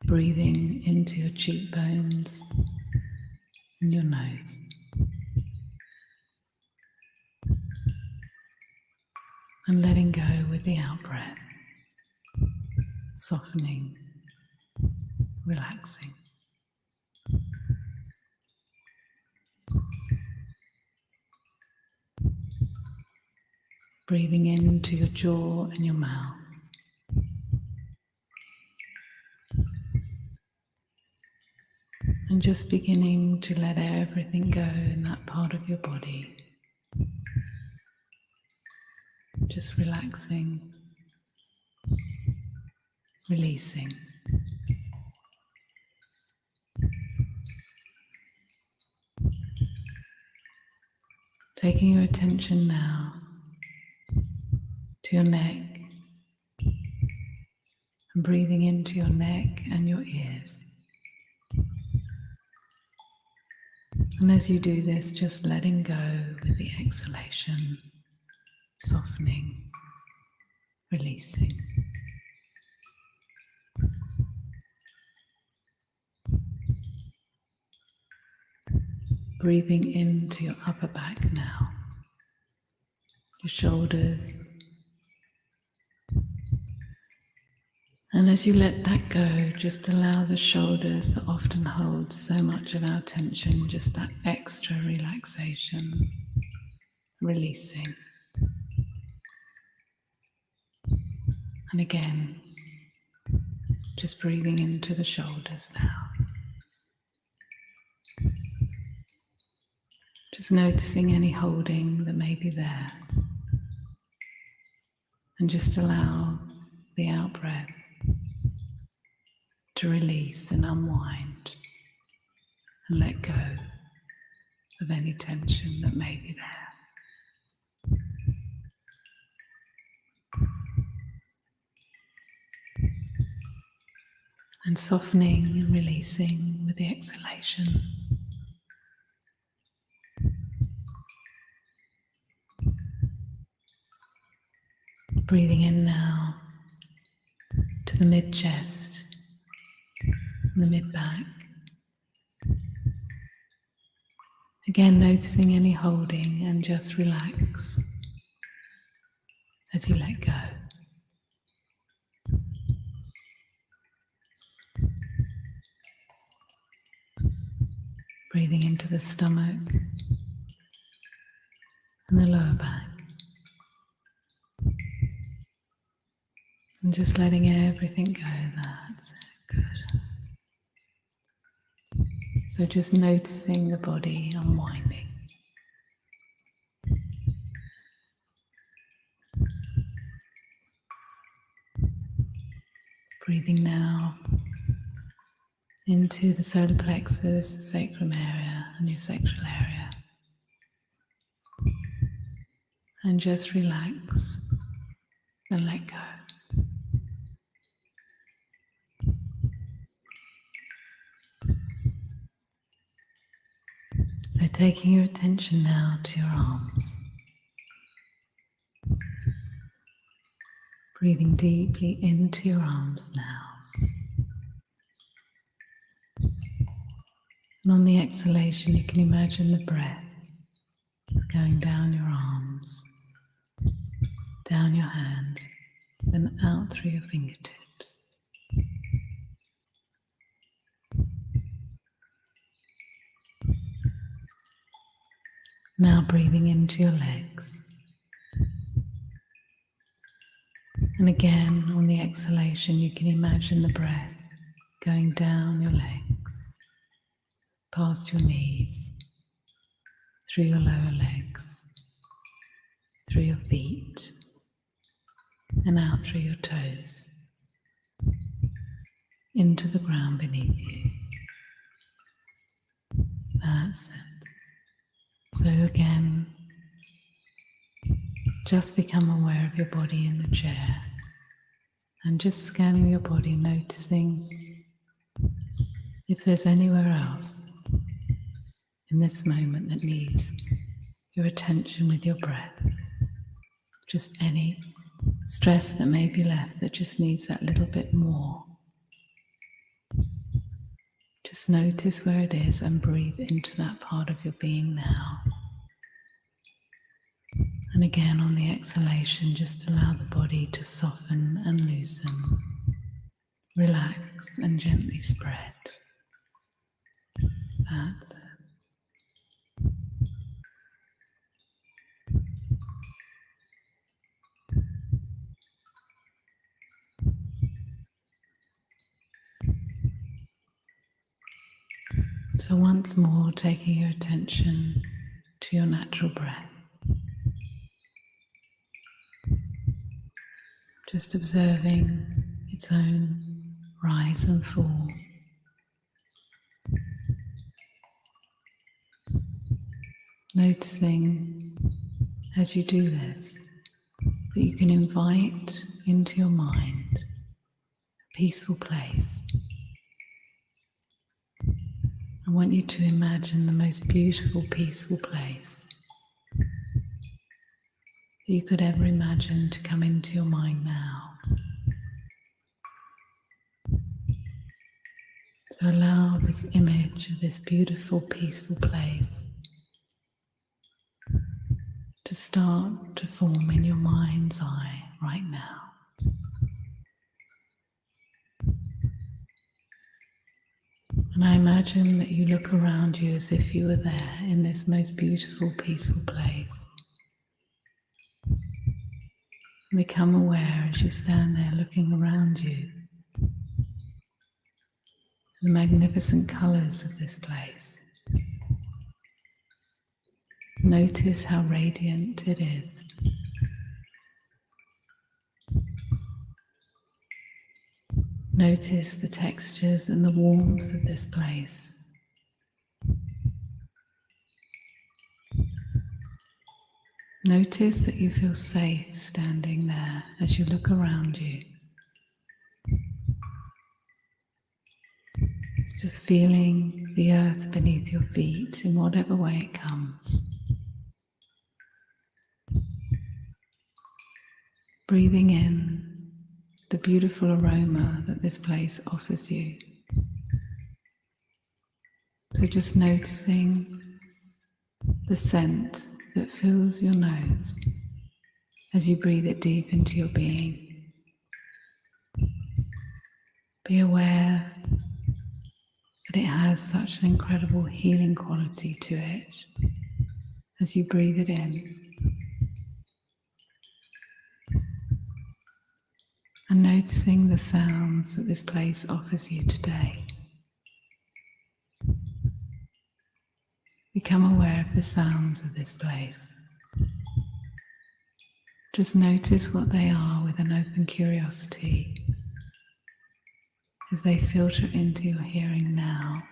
Breathing into your cheekbones and your nose. And letting go with the out breath, softening relaxing. Breathing into your jaw and your mouth. And just beginning to let everything go in that part of your body. Just relaxing, releasing. Taking your attention now to your neck and breathing into your neck and your ears. And as you do this, just letting go with the exhalation, softening, releasing. Breathing into your upper back now, your shoulders. And as you let that go, just allow the shoulders that often hold so much of our tension, just that extra relaxation, releasing. And again, just breathing into the shoulders now. Just noticing any holding that may be there. And just allow the out-breath to release and unwind and let go of any tension that may be there. And softening and releasing with the exhalation. Breathing in now to the mid-chest and the mid-back. Again, noticing any holding and just relax as you let go. Breathing into the stomach and the lower back. And just letting everything go. That's good. So just noticing the body unwinding. Breathing now into the solar plexus, the sacrum area, and your sexual area. And just relax and let go. So taking your attention now to your arms. Breathing deeply into your arms now. And on the exhalation, you can imagine the breath going down your arms, down your hands, then out through your fingertips. Now breathing into your legs. And again, on the exhalation, you can imagine the breath going down your legs, past your knees, through your lower legs, through your feet, and out through your toes, into the ground beneath you. That's it. So again, just become aware of your body in the chair and just scanning your body, noticing if there's anywhere else in this moment that needs your attention with your breath. Just any stress that may be left that just needs that little bit more. Just notice where it is and breathe into that part of your being now. And again, on the exhalation, just allow the body to soften and loosen. relax and gently spread. That's it. So once more, taking your attention to your natural breath, just observing its own rise and fall. Noticing as you do this that you can invite into your mind a peaceful place. I want you to imagine the most beautiful, peaceful place that you could ever imagine to come into your mind now. So allow this image of this beautiful, peaceful place to start to form in your mind's eye right now. And I imagine that you look around you as if you were there in this most beautiful, peaceful place. Become aware as you stand there looking around you, the magnificent colors of this place. Notice how radiant it is. Notice the textures and the warmth of this place. Notice that you feel safe standing there as you look around you. Just feeling the earth beneath your feet in whatever way it comes. Breathing in the beautiful aroma that this place offers you. So just noticing the scent that fills your nose as you breathe it deep into your being. Be aware that it has such an incredible healing quality to it as you breathe it in. And noticing the sounds that this place offers you today. Become aware of the sounds of this place. Just notice what they are with an open curiosity as they filter into your hearing now.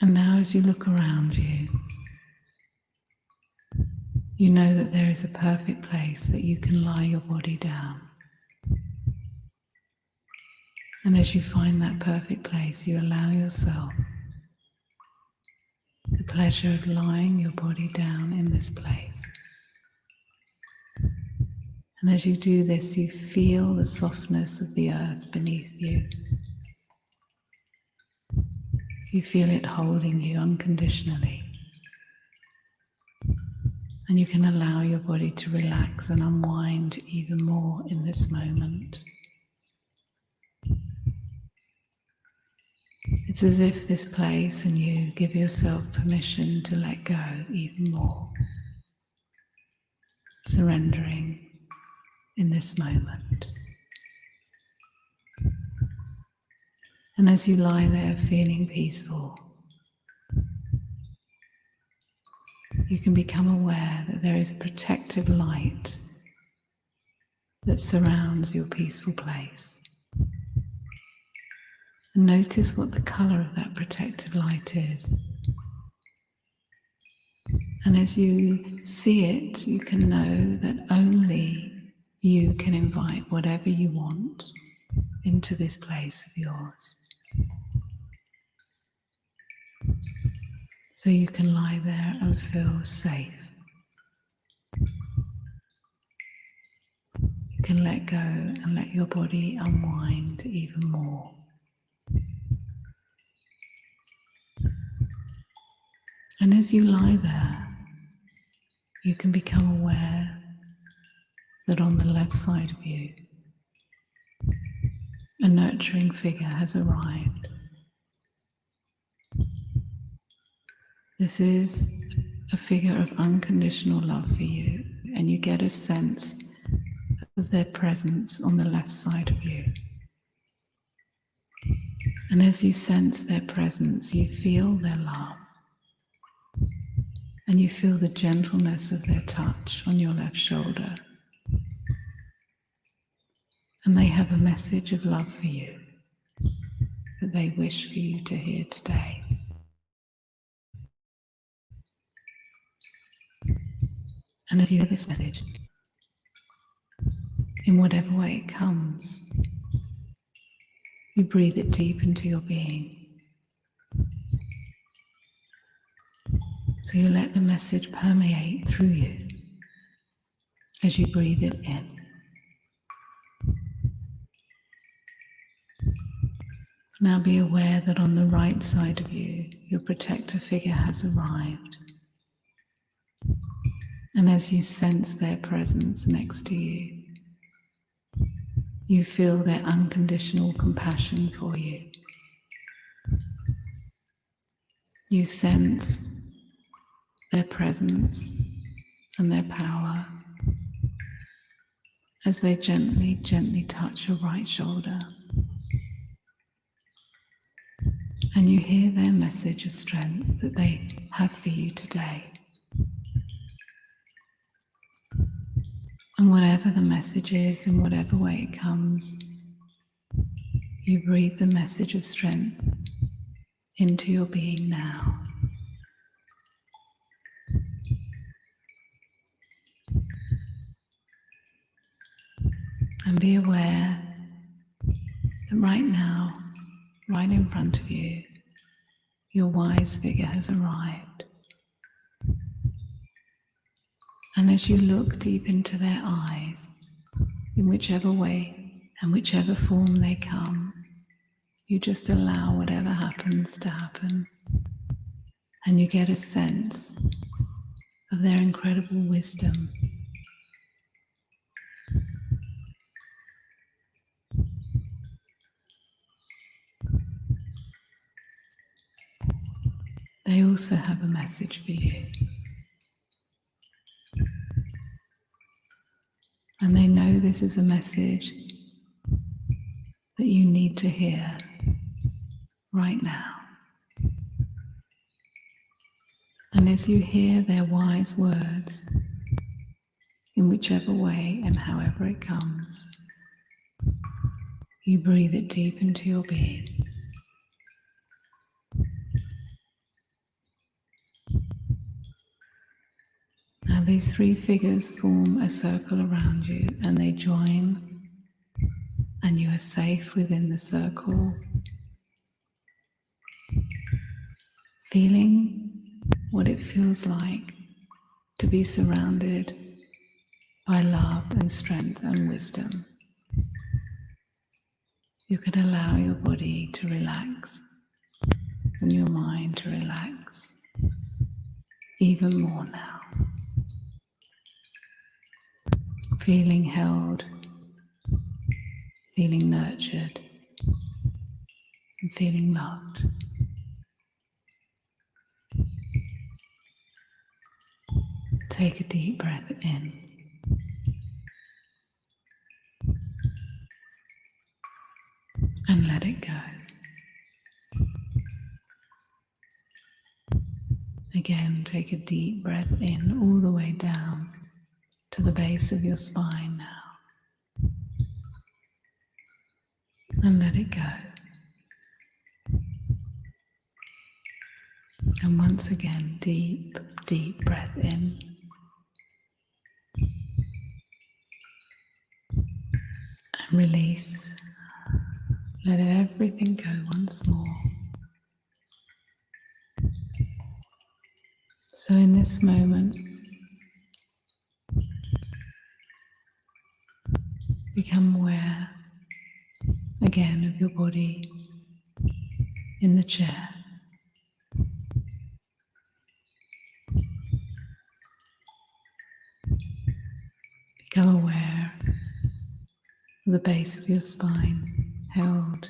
And now as you look around you, you know that there is a perfect place that you can lie your body down. And as you find that perfect place, you allow yourself the pleasure of lying your body down in this place. And as you do this, you feel the softness of the earth beneath you. You feel it holding you unconditionally. And you can allow your body to relax and unwind even more in this moment. It's as if this place and you give yourself permission to let go even more, surrendering in this moment. And as you lie there feeling peaceful, you can become aware that there is a protective light that surrounds your peaceful place. And notice what the color of that protective light is. And as you see it, you can know that only you can invite whatever you want into this place of yours. So you can lie there and feel safe. You can let go and let your body unwind even more. And as you lie there, you can become aware that on the left side of you, a nurturing figure has arrived. This is a figure of unconditional love for you, and you get a sense of their presence on the left side of you. And as you sense their presence, you feel their love, and you feel the gentleness of their touch on your left shoulder. And they have a message of love for you that they wish for you to hear today. And as you hear this message, in whatever way it comes, you breathe it deep into your being. So you let the message permeate through you as you breathe it in. Now be aware that on the right side of you, your protector figure has arrived. And as you sense their presence next to you, you feel their unconditional compassion for you. You sense their presence and their power as they gently, gently touch your right shoulder. And you hear their message of strength that they have for you today. And whatever the message is, in whatever way it comes, you breathe the message of strength into your being now. And be aware that right now, right in front of you, your wise figure has arrived. And as you look deep into their eyes, in whichever way and whichever form they come, you just allow whatever happens to happen. And you get a sense of their incredible wisdom. They also have a message for you. And they know this is a message that you need to hear right now. And as you hear their wise words, in whichever way and however it comes, you breathe it deep into your being. Now these three figures form a circle around you, and they join, and you are safe within the circle, feeling what it feels like to be surrounded by love and strength and wisdom. You can allow your body to relax and your mind to relax even more now. Feeling held, feeling nurtured, and feeling loved. Take a deep breath in. And let it go. Again, take a deep breath in all the way down to the base of your spine now. And let it go. And once again, deep, deep breath in. And release. Let everything go once more. So in this moment, become aware again of your body in the chair. Become aware the base of your spine, held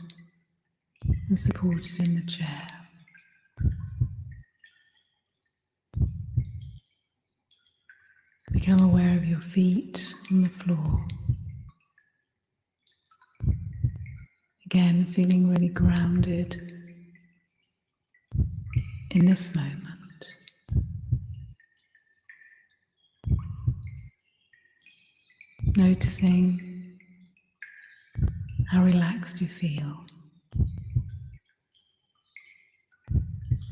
and supported in the chair. Become aware of your feet on the floor. Again, feeling really grounded in this moment. Noticing how relaxed you feel.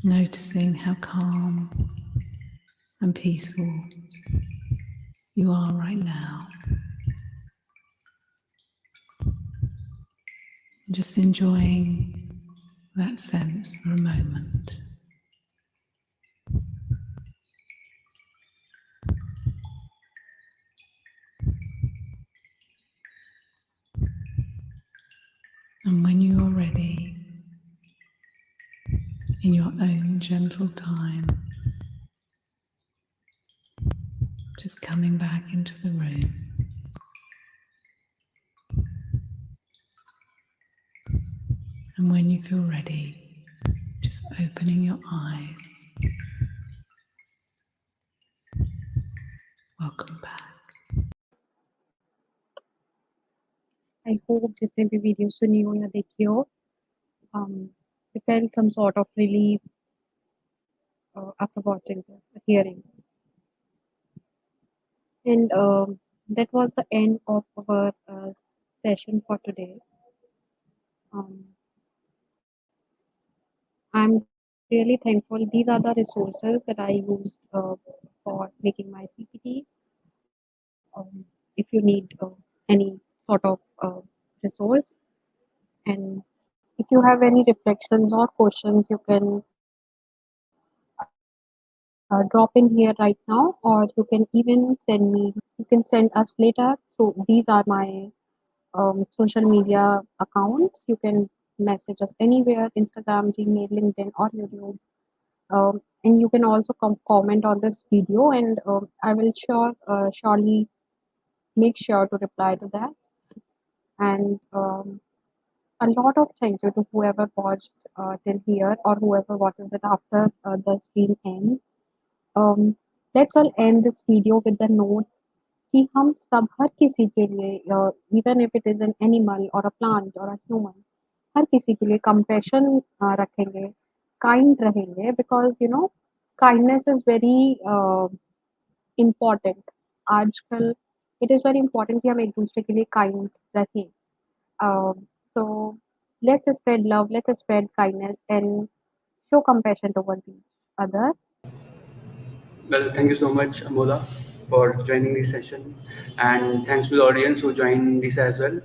Noticing how calm and peaceful you are right now. Just enjoying that sense for a moment. And when you are ready, in your own gentle time, just coming back into the room. And when you feel ready, just opening your eyes. Welcome back. I hope जिसने भी video सुनी हो या देखी हो, you felt some sort of relief after watching this, hearing this. And that was the end of our session for today. I'm really thankful. These are the resources that I used for making my PPT. If you need any sort of resource, and if you have any reflections or questions, you can drop in here right now, or you can even send me. You can send us later. So these are my social media accounts. You can message us anywhere: Instagram, Gmail, LinkedIn, or YouTube. And you can also comment on this video, and I will surely make sure to reply to that. And a lot of thank you to whoever watched till here, or whoever watches it after the stream ends. um, let's all end this video with the note कि हम सब हर किसी के लिए, even if it is an animal or a plant or a human, हर किसी के लिए compassion रखेंगे, kind रहेंगे, because you know kindness is very important. आजकल it is very important कि हम एक दूसरे के लिए kind रहें. So let's spread love, let's spread kindness, and show compassion towards each other. Well, thank you so much, Amola, for joining this session, and thanks to the audience who joined this as well.